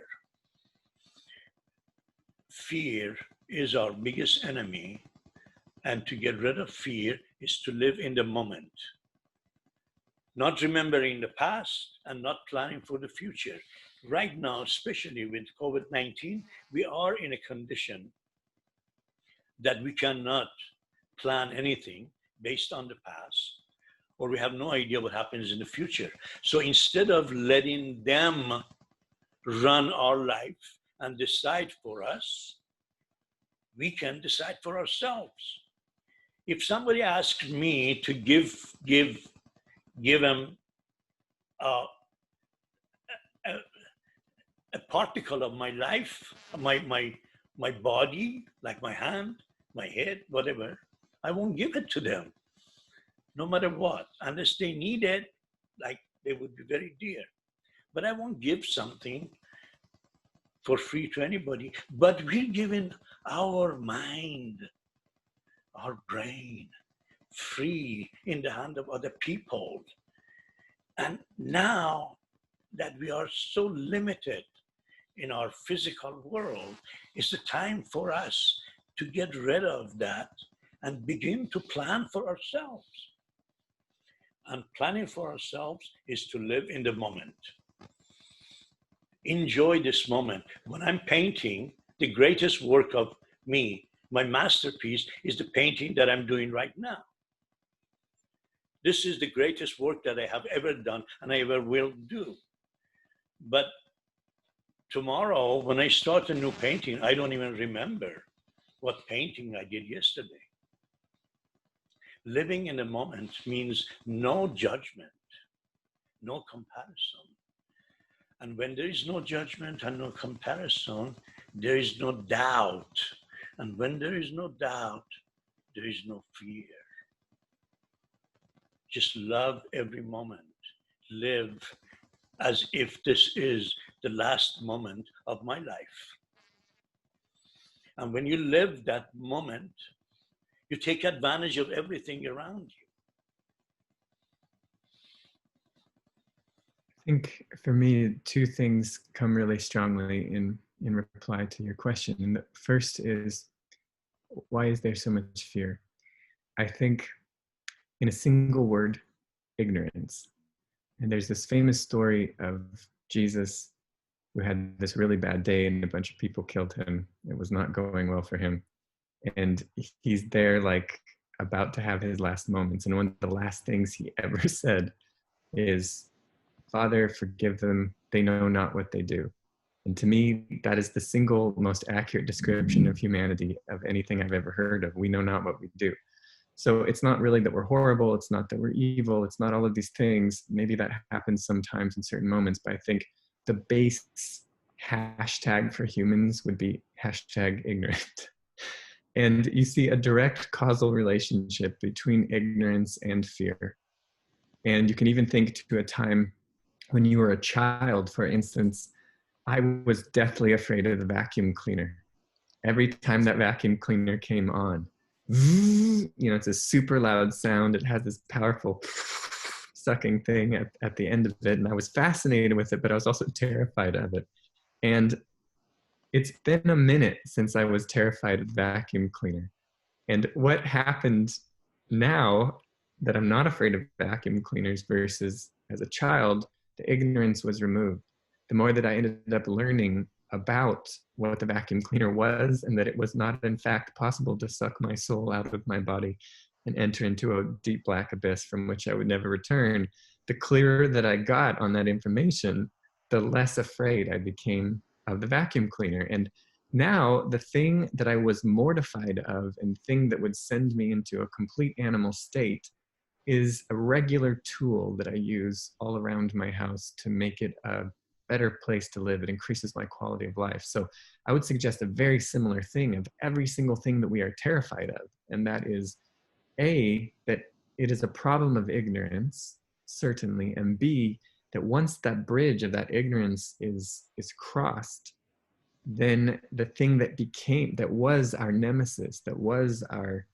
Fear is our biggest enemy, and to get rid of fear is to live in the moment. Not remembering the past and not planning for the future. Right now, especially with COVID-19, we are in a condition that we cannot plan anything based on the past, or we have no idea what happens in the future. So instead of letting them run our life and decide for us, we can decide for ourselves. If somebody asked me to give them a particle of my life, my body, like my hand, my head, whatever, I won't give it to them, no matter what, unless they need it, like they would be very dear. But I won't give something for free to anybody. But we're giving our mind, our brain, free in the hand of other people. And now that we are so limited in our physical world, it's the time for us to get rid of that and begin to plan for ourselves. And planning for ourselves is to live in the moment. Enjoy this moment. When I'm painting, the greatest work of me, my masterpiece, is the painting that I'm doing right now. This is the greatest work that I have ever done and I ever will do. But tomorrow, when I start a new painting, I don't even remember what painting I did yesterday. Living in the moment means no judgment, no comparison. And when there is no judgment and no comparison, there is no doubt. And when there is no doubt, there is no fear. Just love every moment. Live as if this is the last moment of my life. And when you live that moment, you take advantage of everything around you. I think for me, two things come really strongly in reply to your question. And the first is, why is there so much fear? I think in a single word, ignorance. And there's this famous story of Jesus who had this really bad day and a bunch of people killed him. It was not going well for him. And he's there like about to have his last moments. And one of the last things he ever said is, Father, forgive them, they know not what they do. And to me, that is the single most accurate description of humanity of anything I've ever heard of. We know not what we do. So it's not really that we're horrible, it's not that we're evil, it's not all of these things. Maybe that happens sometimes in certain moments, but I think the base hashtag for humans would be hashtag ignorant. And you see a direct causal relationship between ignorance and fear. And you can even think to a time when you were a child, for instance. I was deathly afraid of the vacuum cleaner. Every time that vacuum cleaner came on, it's a super loud sound. It has this powerful sucking thing at the end of it. And I was fascinated with it, but I was also terrified of it. And it's been a minute since I was terrified of the vacuum cleaner. And what happened now that I'm not afraid of vacuum cleaners versus as a child, the ignorance was removed. The more that I ended up learning about what the vacuum cleaner was and that it was not in fact possible to suck my soul out of my body and enter into a deep black abyss from which I would never return, the clearer that I got on that information, the less afraid I became of the vacuum cleaner. And now the thing that I was mortified of and thing that would send me into a complete animal state is a regular tool that I use all around my house to make it a better place to live. It increases my quality of life. So I would suggest a very similar thing of every single thing that we are terrified of. And that is A, that it is a problem of ignorance, certainly, and B, that once that bridge of that ignorance is crossed, then the thing that was our nemesis, that was our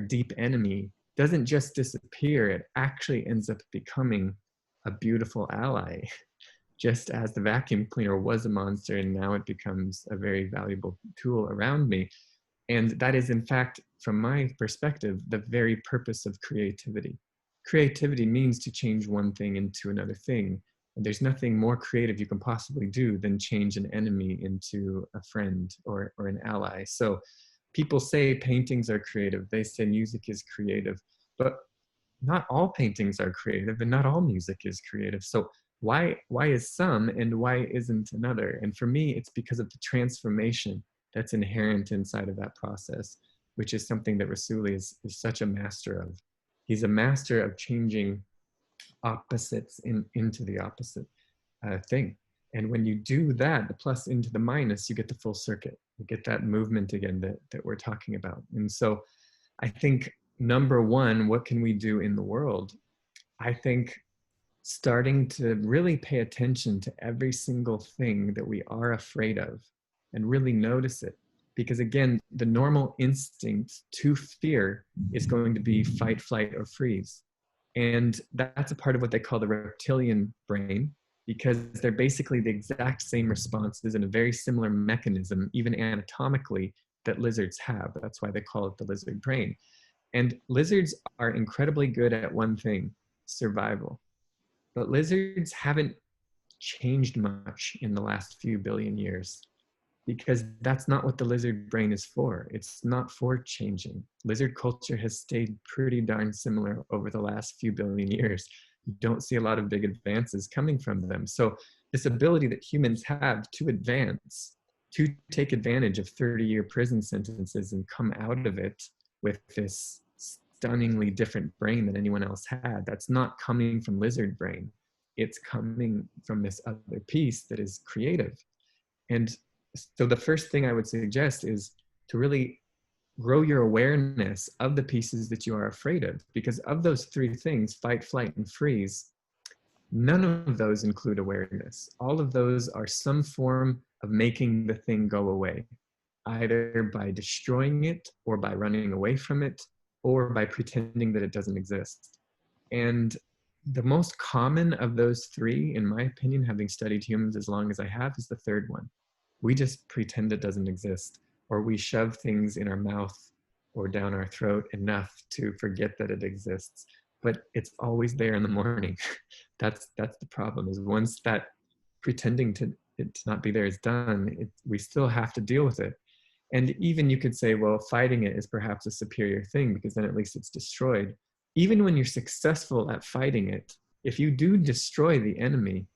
deep enemy, doesn't just disappear, it actually ends up becoming a beautiful ally. Just as the vacuum cleaner was a monster and now it becomes a very valuable tool around me. And that is, in fact, from my perspective, the very purpose of creativity. Creativity means to change one thing into another thing. And there's nothing more creative you can possibly do than change an enemy into a friend or an ally. So people say paintings are creative. They say music is creative. But not all paintings are creative and not all music is creative. So why is some and why isn't another? And for me, it's because of the transformation that's inherent inside of that process, which is something that Rasoulli is such a master of. He's a master of changing opposites into the opposite thing. And when you do that, the plus into the minus, you get the full circuit. You get that movement again that we're talking about. And so I think, number one, what can we do in the world? I think starting to really pay attention to every single thing that we are afraid of and really notice it. Because again, the normal instinct to fear is going to be fight, flight, or freeze. And that's a part of what they call the reptilian brain, because they're basically the exact same responses in a very similar mechanism, even anatomically, that lizards have. That's why they call it the lizard brain. And lizards are incredibly good at one thing, survival. But lizards haven't changed much in the last few billion years, because that's not what the lizard brain is for. It's not for changing. Lizard culture has stayed pretty darn similar over the last few billion years. You don't see a lot of big advances coming from them. So this ability that humans have to advance, to take advantage of 30-year prison sentences and come out of it with this stunningly different brain than anyone else had, that's not coming from lizard brain. it's coming from this other piece that is creative. And so the first thing I would suggest is to really grow your awareness of the pieces that you are afraid of, because of those three things, fight, flight, and freeze, none of those include awareness. All of those are some form of making the thing go away, either by destroying it or by running away from it or by pretending that it doesn't exist. And the most common of those three, in my opinion, having studied humans as long as I have, is the third one. We just pretend it doesn't exist, or we shove things in our mouth or down our throat enough to forget that it exists. But it's always there in the morning. That's the problem, is once that pretending to it to not be there is done, we still have to deal with it. And even you could say, well, fighting it is perhaps a superior thing because then at least it's destroyed. Even when you're successful at fighting it, if you do destroy the enemy,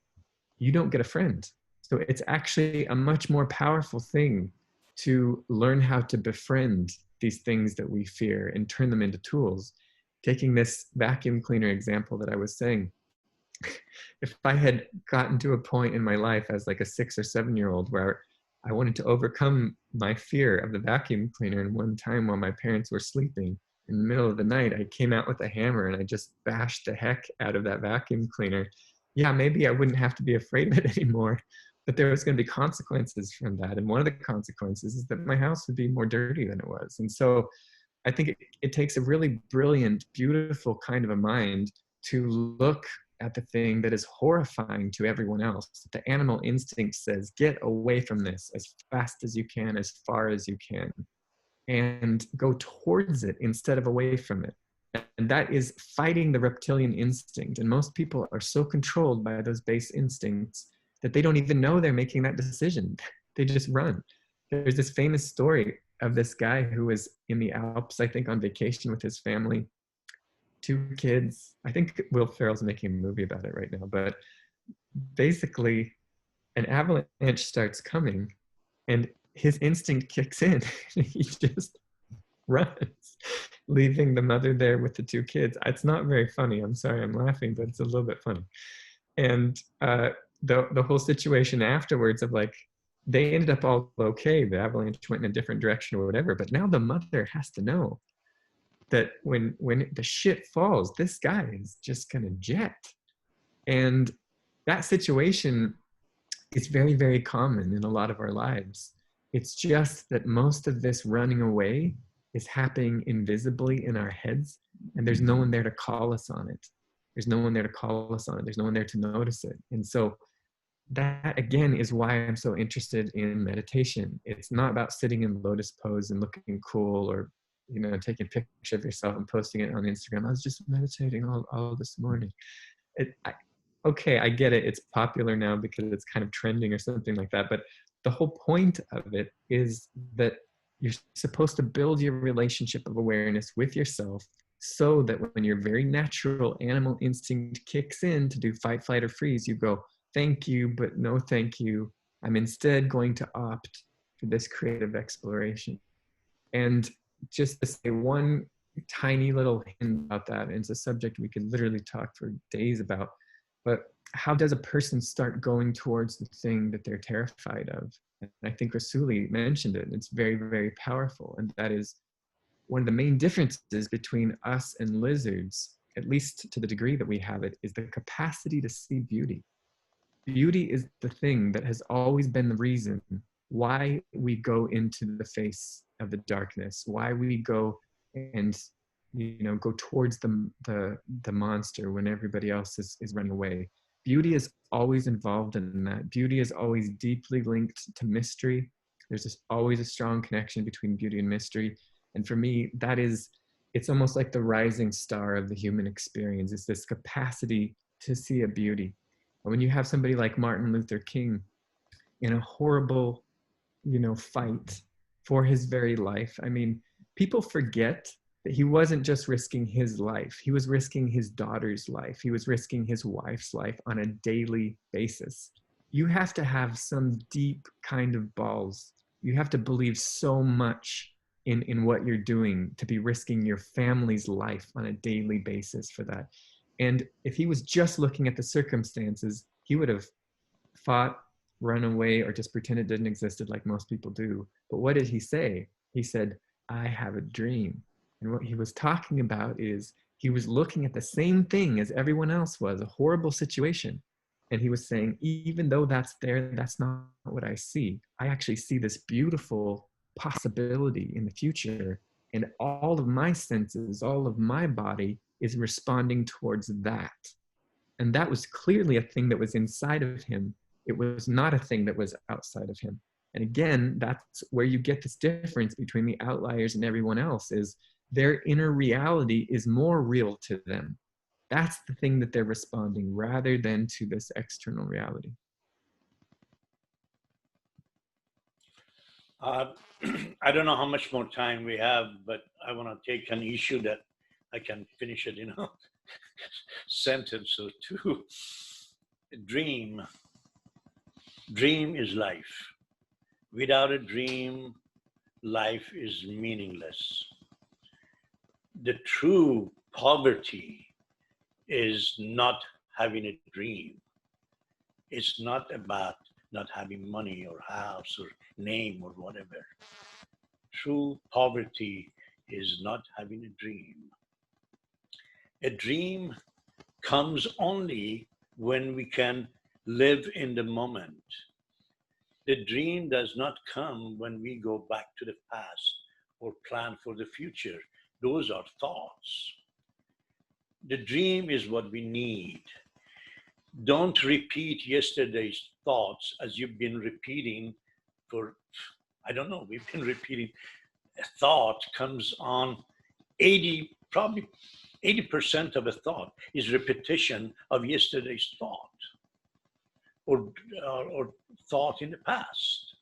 you don't get a friend. So it's actually a much more powerful thing to learn how to befriend these things that we fear and turn them into tools. Taking this vacuum cleaner example that I was saying, if I had gotten to a point in my life as like a 6 or 7-year-old where I wanted to overcome my fear of the vacuum cleaner, and one time while my parents were sleeping in the middle of the night, I came out with a hammer and I just bashed the heck out of that vacuum cleaner. Yeah, maybe I wouldn't have to be afraid of it anymore, but there was going to be consequences from that. And one of the consequences is that my house would be more dirty than it was. And so I think it takes a really brilliant, beautiful kind of a mind to look at the thing that is horrifying to everyone else. The animal instinct says, get away from this as fast as you can, as far as you can, and go towards it instead of away from it. And that is fighting the reptilian instinct. And most people are so controlled by those base instincts that they don't even know they're making that decision. They just run. There's this famous story of this guy who was in the Alps, I think, on vacation with his family, 2 kids. I think Will Ferrell's making a movie about it right now, but basically an avalanche starts coming and his instinct kicks in. He just runs, leaving the mother there with the 2 kids. It's not very funny. I'm sorry I'm laughing, but it's a little bit funny. And the whole situation afterwards of like, they ended up all okay. The avalanche went in a different direction or whatever, but now the mother has to know that when the shit falls, this guy is just gonna jet. And that situation is very, very common in a lot of our lives. It's just that most of this running away is happening invisibly in our heads, and there's no one there to call us on it. There's no one there to call us on it. There's no one there to notice it. And so that, again, is why I'm so interested in meditation. It's not about sitting in lotus pose and looking cool, or taking a picture of yourself and posting it on Instagram. I was just meditating all this morning. Okay, I get it. It's popular now because it's kind of trending or something like that. But the whole point of it is that you're supposed to build your relationship of awareness with yourself so that when your very natural animal instinct kicks in to do fight, flight, or freeze, you go, thank you, but no thank you. I'm instead going to opt for this creative exploration. And just to say one tiny little hint about that, and it's a subject we could literally talk for days about, but how does a person start going towards the thing that they're terrified of? And I think Rasoulli mentioned it, and it's very, very powerful. And that is one of the main differences between us and lizards, at least to the degree that we have it, is the capacity to see beauty. Beauty is the thing that has always been the reason why we go into the face of the darkness, why we go and go towards the monster when everybody else is running away. Beauty is always involved in that. Beauty is always deeply linked to mystery. There's always a strong connection between beauty and mystery. And for me, it's almost like the rising star of the human experience. It's this capacity to see a beauty. And when you have somebody like Martin Luther King in a horrible, fight for his very life, I mean, people forget that he wasn't just risking his life. He was risking his daughter's life. He was risking his wife's life on a daily basis. You have to have some deep kind of balls. You have to believe so much in what you're doing to be risking your family's life on a daily basis for that. And if he was just looking at the circumstances, he would have fought, run away, or just pretend it didn't exist like most people do. But what did he say? He said, I have a dream. And what he was talking about is he was looking at the same thing as everyone else was, a horrible situation. And he was saying, even though that's there, that's not what I see. I actually see this beautiful possibility in the future. And all of my senses, all of my body is responding towards that. And that was clearly a thing that was inside of him. It was not a thing that was outside of him. And again, that's where you get this difference between the outliers and everyone else, is their inner reality is more real to them. That's the thing that they're responding rather than to this external reality. I don't know how much more time we have, but I want to take an issue that I can finish it in a sentence or two. Dream. Dream is life. Without a dream, life is meaningless. The true poverty is not having a dream. It's not about not having money or house or name or whatever. True poverty is not having a dream. A dream comes only when we can live in the moment. The dream does not come when we go back to the past or plan for the future. Those are thoughts. The dream is what we need. Don't repeat yesterday's thoughts as you've been repeating for, I don't know, we've been repeating. A thought comes on 80% of a thought is repetition of yesterday's thought or thought in the past.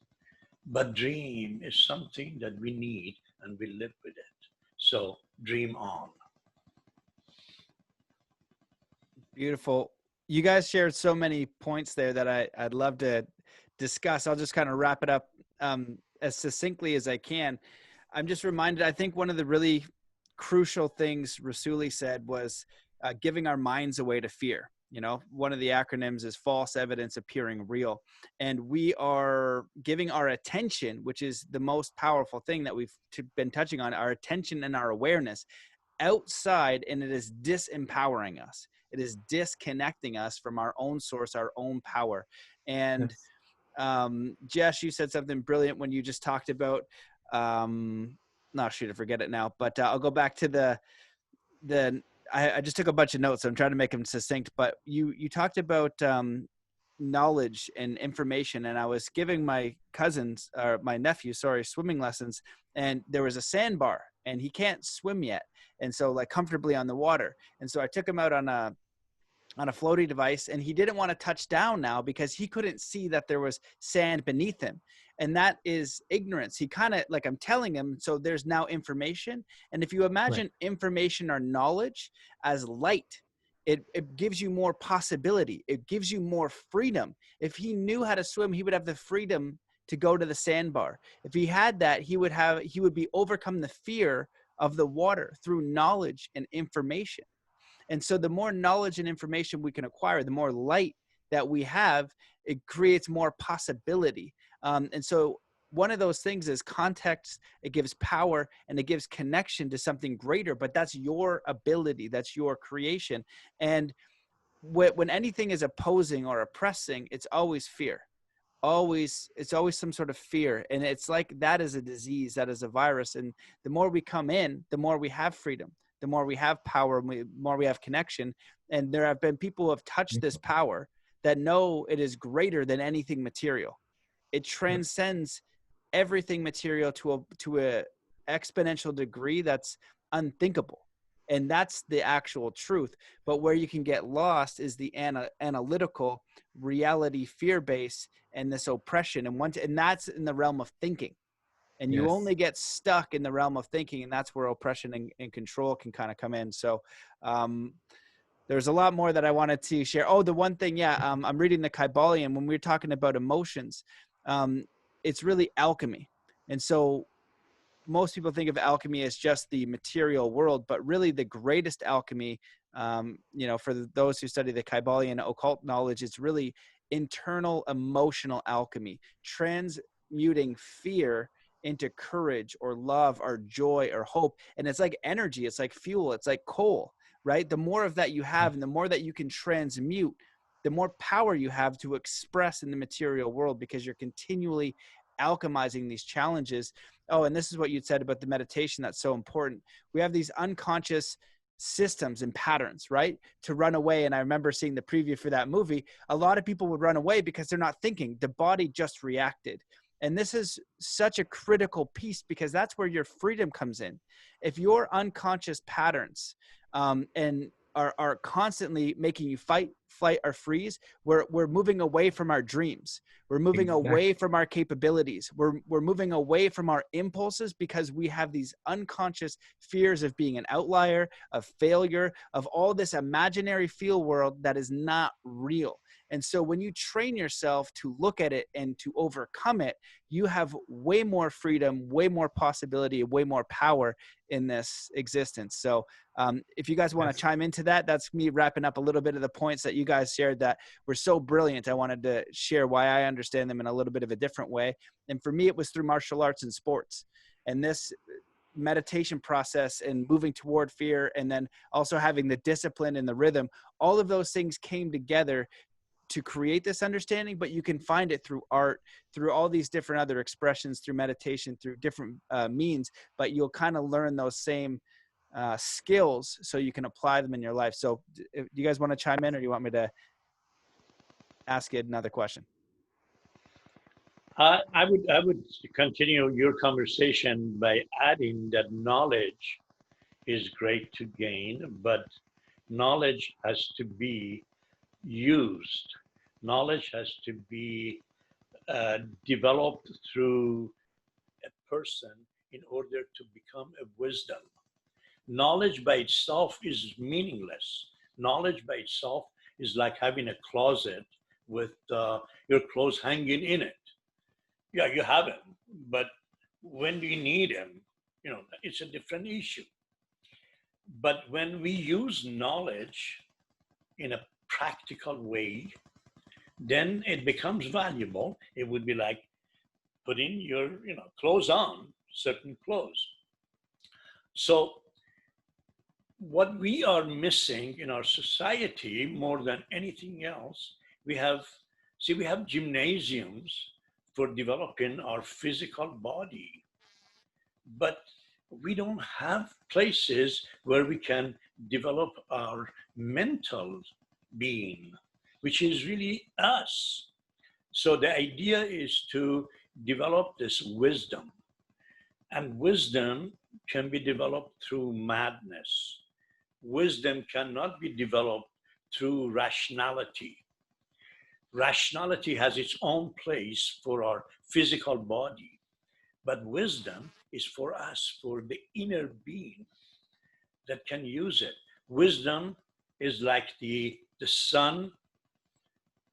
But dream is something that we need and we live with it. So dream on. Beautiful. You guys shared so many points there that I'd love to discuss. I'll just kind of wrap it up as succinctly as I can. I'm just reminded, I think one of the really crucial things Rasoulli said was giving our minds away to fear. You know, one of the acronyms is false evidence appearing real. And we are giving our attention, which is the most powerful thing that we've been touching on, our attention and our awareness outside, and it is disempowering us. It is disconnecting us from our own source, our own power. And Jesh, you said something brilliant when you just talked about, not sure to forget it now, but I'll go back to I just took a bunch of notes, so I'm trying to make them succinct, but you talked about knowledge and information, and I was giving my nephew, swimming lessons, and there was a sandbar, and he can't swim yet, and so like comfortably on the water, and so I took him out on a floaty device, and he didn't want to touch down now because he couldn't see that there was sand beneath him. And that is ignorance. He kind of like, I'm telling him, so there's now information. And if you imagine information or knowledge as light, it gives you more possibility. It gives you more freedom. If he knew how to swim, he would have the freedom to go to the sandbar. If he had that, he would be overcome the fear of the water through knowledge and information. And so the more knowledge and information we can acquire, the more light that we have, it creates more possibility. And so one of those things is context. It gives power and it gives connection to something greater, but that's your ability. That's your creation. And when anything is opposing or oppressing, it's always fear. It's always some sort of fear. And it's like, that is a disease, that is a virus. And the more we come in, the more we have freedom, the more we have power, the more we have connection. And there have been people who have touched this power that know it is greater than anything material. It transcends everything material to a exponential degree that's unthinkable. And that's the actual truth. But where you can get lost is the analytical reality, fear base, and this oppression. And that's in the realm of thinking. And you only get stuck in the realm of thinking, and that's where oppression and control can kind of come in. So there's a lot more that I wanted to share. Oh, the one thing, I'm reading the Kybalion. When we were talking about emotions, it's really alchemy. And so most people think of alchemy as just the material world, but really the greatest alchemy For those who study the Kybalion occult knowledge, it's really internal emotional alchemy, transmuting fear into courage or love or joy or hope. And it's like energy, it's like fuel, it's like coal, right? The more of that you have and the more that you can transmute, the more power you have to express in the material world, because you're continually alchemizing these challenges. Oh, and this is what you said about the meditation that's so important. We have these unconscious systems and patterns, right, to run away. And I remember seeing the preview for that movie. A lot of people would run away because they're not thinking. The body just reacted. And this is such a critical piece, because that's where your freedom comes in. If your unconscious patterns and are constantly making you fight, flight, or freeze, we're moving away from our dreams. We're moving away from our capabilities. We're moving away from our impulses, because we have these unconscious fears of being an outlier, of failure, of all this imaginary feel world that is not real. And so when you train yourself to look at it and to overcome it, you have way more freedom, way more possibility, way more power in this existence. So if you guys want to chime into that, that's me wrapping up a little bit of the points that you guys shared that were so brilliant. I wanted to share why I understand them in a little bit of a different way. And for me, it was through martial arts and sports. And this meditation process and moving toward fear, and then also having the discipline and the rhythm, all of those things came together to create this understanding. But you can find it through art, through all these different other expressions, through meditation, through different means, but you'll kind of learn those same skills so you can apply them in your life. So do you guys want to chime in, or do you want me to ask you another question? I would continue your conversation by adding that knowledge is great to gain, but knowledge has to be used. Knowledge has to be developed through a person in order to become a wisdom. Knowledge by itself is meaningless. Knowledge by itself is like having a closet with your clothes hanging in it. Yeah, you have them, but when do you need them? It's a different issue. But when we use knowledge in a practical way, then it becomes valuable. It would be like putting your clothes on, certain clothes. So what we are missing in our society more than anything else, we have gymnasiums for developing our physical body, but we don't have places where we can develop our mental being, which is really us. So the idea is to develop this wisdom, and wisdom can be developed through madness. Wisdom cannot be developed through rationality. Rationality has its own place for our physical body, but wisdom is for us, for the inner being that can use it. Wisdom is like the sun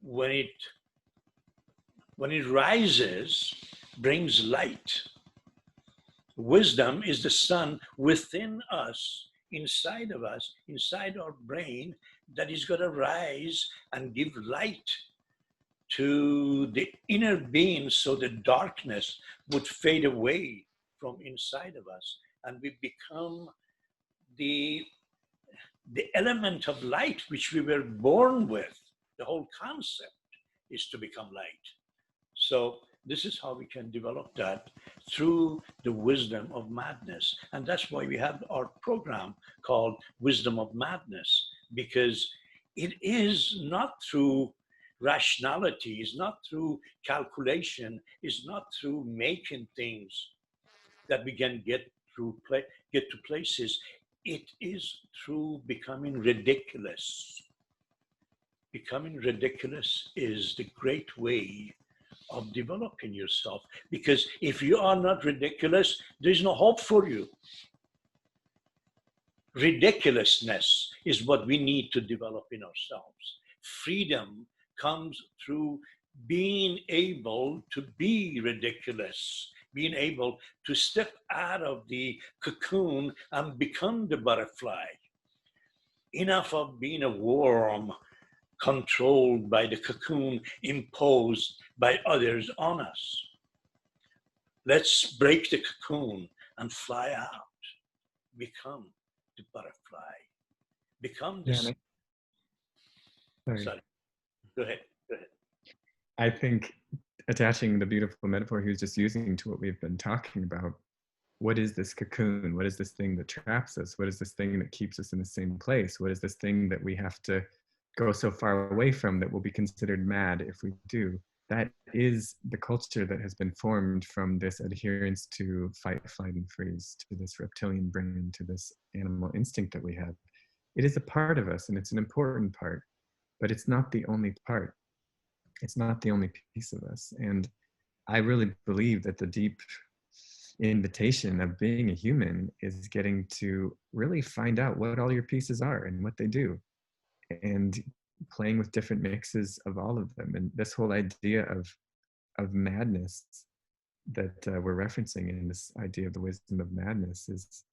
when it rises, brings light. Wisdom is the sun within us, inside of us, inside our brain, that is going to rise and give light to the inner being, so the darkness would fade away from inside of us, and we become the element of light which we were born with. The whole concept is to become light. So this is how we can develop that, through the wisdom of madness. And that's why we have our program called Wisdom of Madness, because it is not through rationality, is not through calculation, is not through making things that we can get to places. It is through becoming ridiculous. Becoming ridiculous is the great way of developing yourself, because if you are not ridiculous, there's no hope for you. Ridiculousness is what we need to develop in ourselves. Freedom comes through being able to be ridiculous, being able to step out of the cocoon and become the butterfly. Enough of being a worm controlled by the cocoon imposed by others on us. Let's break the cocoon and fly out. Become the butterfly. Become the... Yeah, sorry. Sorry. Go ahead. Go ahead. I think attaching the beautiful metaphor he was just using to what we've been talking about, what is this cocoon? What is this thing that traps us? What is this thing that keeps us in the same place? What is this thing that we have to go so far away from that will be considered mad if we do? That is the culture that has been formed from this adherence to fight, flight, and freeze, to this reptilian brain, to this animal instinct that we have. It is a part of us, and it's an important part, but it's not the only part. It's not the only piece of us. And I really believe that the deep invitation of being a human is getting to really find out what all your pieces are and what they do, and playing with different mixes of all of them. And this whole idea of madness that we're referencing in this idea of the wisdom of madness is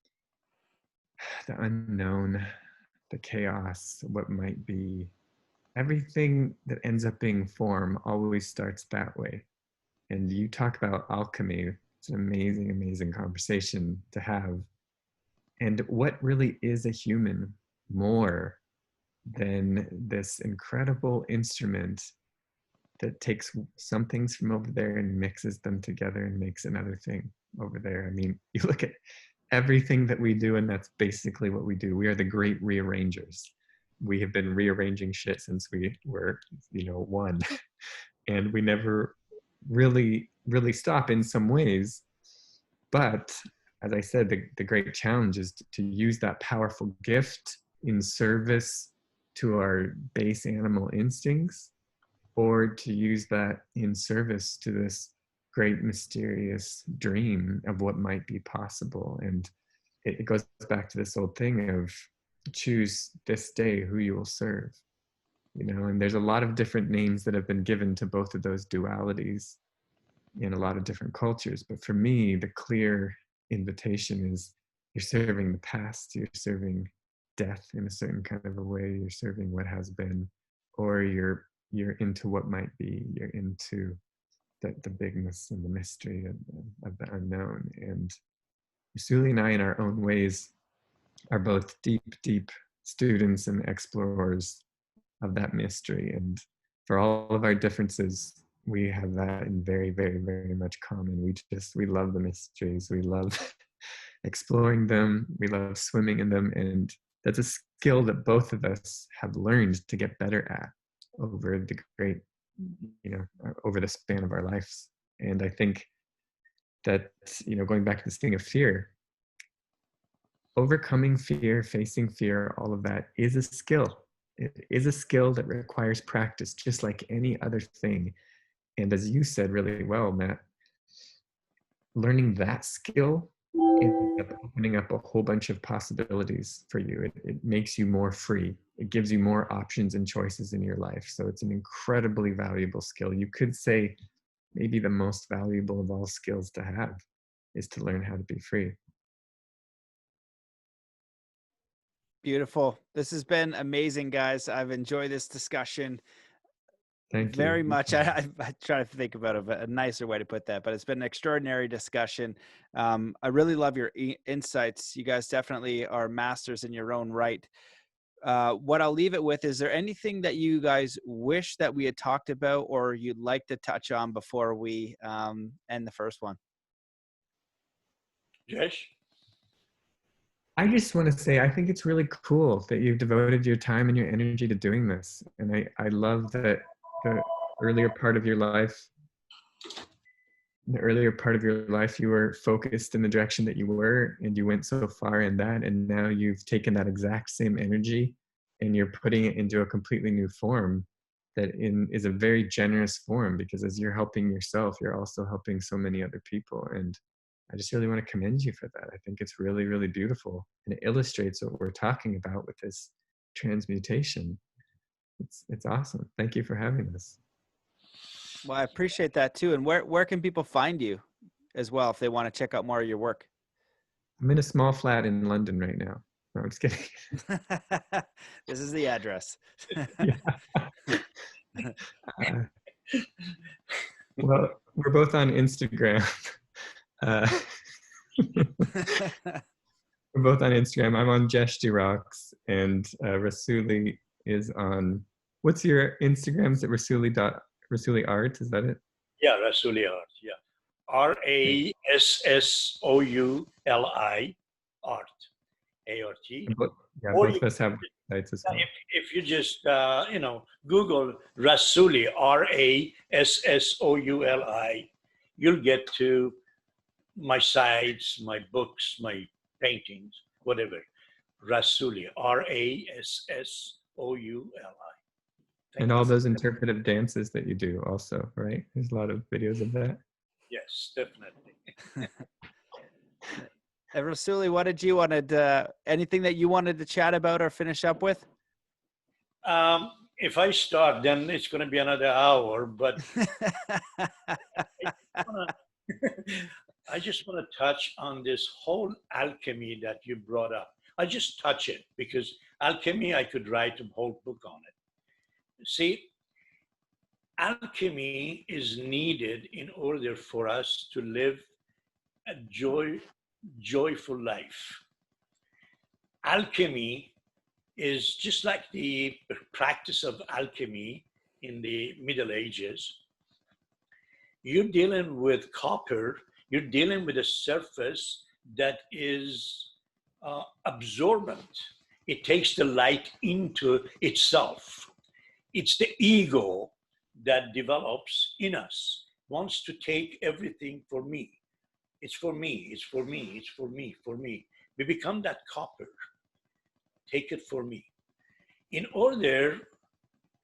the unknown, the chaos, what might be. Everything that ends up being form always starts that way. And you talk about alchemy. It's an amazing, amazing conversation to have. And what really is a human more than this incredible instrument that takes some things from over there and mixes them together and makes another thing over there? I mean, you look at everything that we do, and that's basically what we do. We are the great rearrangers. We have been rearranging shit since we were, one. And we never really stop in some ways. But as I said, the great challenge is to use that powerful gift in service to our base animal instincts, or to use that in service to this great mysterious dream of what might be possible. And it goes back to this old thing of choose this day who you will serve, and there's a lot of different names that have been given to both of those dualities in a lot of different cultures. But for me, the clear invitation is you're serving the past, you're serving death in a certain kind of a way, you're serving what has been, or you're into what might be, you're into the bigness and the mystery of the unknown. And Rassouli and I, in our own ways, are both deep students and explorers of that mystery. And for all of our differences, we have that in very, very, very much common. We love the mysteries. We love exploring them. We love swimming in them. And that's a skill that both of us have learned to get better at over the great, over the span of our lives. And I think that, going back to this thing of fear, overcoming fear, facing fear, all of that is a skill. It is a skill that requires practice, just like any other thing. And as you said really well, Matt, learning that skill ends up opening up a whole bunch of possibilities for you. It makes you more free. It gives you more options and choices in your life. So it's an incredibly valuable skill. You could say maybe the most valuable of all skills to have is to learn how to be free. Beautiful. This has been amazing, guys. I've enjoyed this discussion. Thank you very much. I try to think about a nicer way to put that, but it's been an extraordinary discussion. I really love your insights. You guys definitely are masters in your own right. What I'll leave it with, is there anything that you guys wish that we had talked about or you'd like to touch on before we end the first one? Jesh? I just want to say, I think it's really cool that you've devoted your time and your energy to doing this. And I love that the earlier part of your life, you were focused in the direction that you were, and you went so far in that. And now you've taken that exact same energy and you're putting it into a completely new form that is a very generous form, because as you're helping yourself, you're also helping so many other people. And I just really want to commend you for that. I think it's really, really beautiful. And it illustrates what we're talking about with this transmutation. It's awesome. Thank you for having us. Well, I appreciate that too. And where can people find you as well if they want to check out more of your work? I'm in a small flat in London right now. No, I'm just kidding. This is the address. Yeah. Well, we're both on Instagram. Uh, we're both on Instagram. I'm on Jesh de Rox, and Rasoulli is on. What's your Instagram? Is it Rasoulli Art? Is that it? Yeah, Rasoulli Art. Yeah. Rassouli Art. A-R-T. Yeah, Or both of us have websites as well. if you just Google Rasoulli, Rassouli, you'll get to my sites, my books, my paintings, whatever. Rasoulli, Rassouli. And all those interpretive dances that you do also, right? There's a lot of videos of that. Yes, definitely. Rasoulli, what did you wanted? Anything that you wanted to chat about or finish up with? If I start, then it's going to be another hour. But I just want to touch on this whole alchemy that you brought up. I just touch it because alchemy, I could write a whole book on it. See, alchemy is needed in order for us to live a joyful life. Alchemy is just like the practice of alchemy in the Middle Ages. You're dealing with copper, you're dealing with a surface that is absorbent. It takes the light into itself. It's the ego that develops in us, wants to take everything for me. It's for me, it's for me, it's for me, for me. We become that copper. Take it for me. In order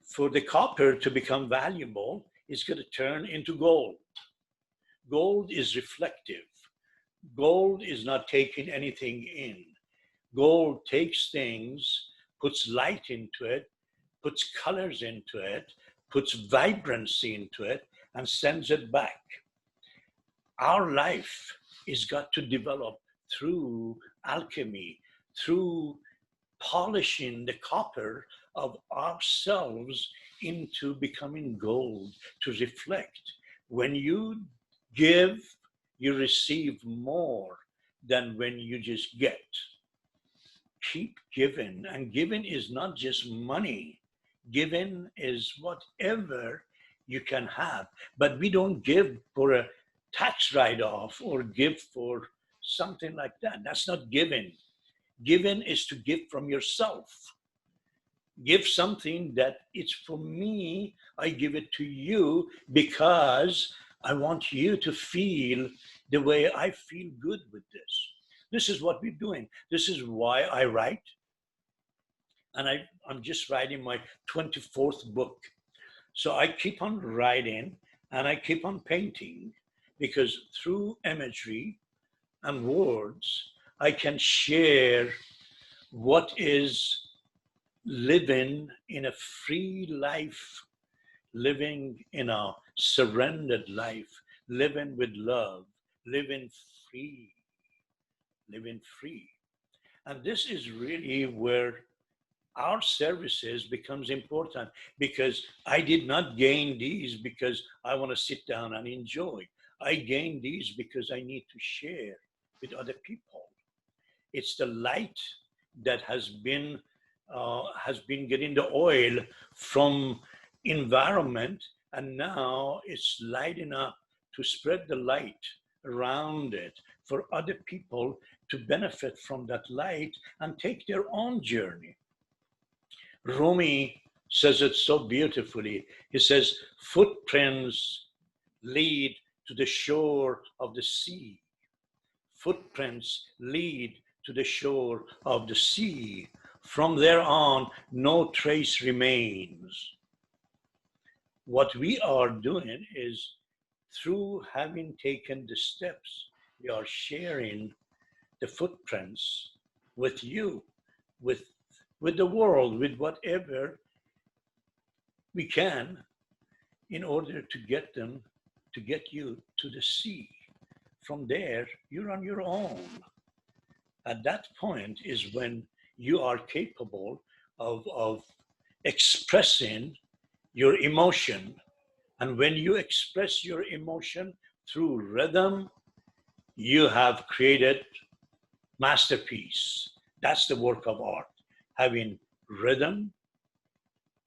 for the copper to become valuable, it's going to turn into gold. Gold is reflective. Gold is not taking anything in. Gold takes things, puts light into it, puts colors into it, puts vibrancy into it, and sends it back. Our life is got to develop through alchemy, through polishing the copper of ourselves into becoming gold to reflect. When you give, you receive more than when you just get. Keep giving, and giving is not just money. Giving is whatever you can have, but we don't give for a tax write-off or give for something like that. That's not giving. Giving is to give from yourself. Give something that it's for me. I give it to you because I want you to feel the way I feel good with this. This is what we're doing. This is why I write. And I'm just writing my 24th book. So I keep on writing and I keep on painting because through imagery and words, I can share what is living in a free life, living in a surrendered life, living with love, living free, living free. And this is really where our services becomes important, because I did not gain these because I want to sit down and enjoy. I gain these because I need to share with other people. It's the light that has been getting the oil from environment, and now it's lighting up to spread the light around it for other people to benefit from that light and take their own journey. Rumi says it so beautifully. He says, footprints lead to the shore of the sea. Footprints lead to the shore of the sea. From there on, no trace remains. What we are doing is, through having taken the steps, we are sharing the footprints with you, with the world, with whatever we can, in order to get them, to get you to the sea. From there, you're on your own. At that point is when you are capable of expressing your emotion. And when you express your emotion through rhythm, you have created masterpiece. That's the work of art, having rhythm,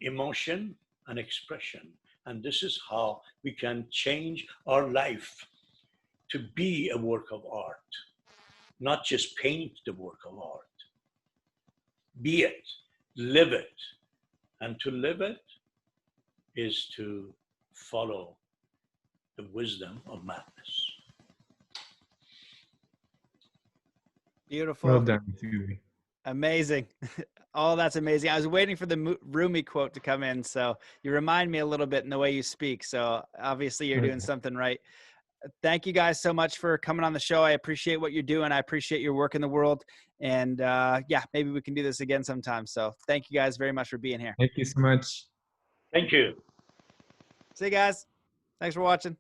emotion, and expression. And this is how we can change our life to be a work of art, not just paint the work of art. Be it, live it. And to live it is to follow the wisdom of madness. Beautiful. Well done, Rassouli. Amazing. Oh, that's amazing. I was waiting for the Rumi quote to come in. So you remind me a little bit in the way you speak. So obviously you're doing something right. Thank you guys so much for coming on the show. I appreciate what you're doing. I appreciate your work in the world. And yeah, maybe we can do this again sometime. So thank you guys very much for being here. Thank you so much. Thank you. See you guys. Thanks for watching.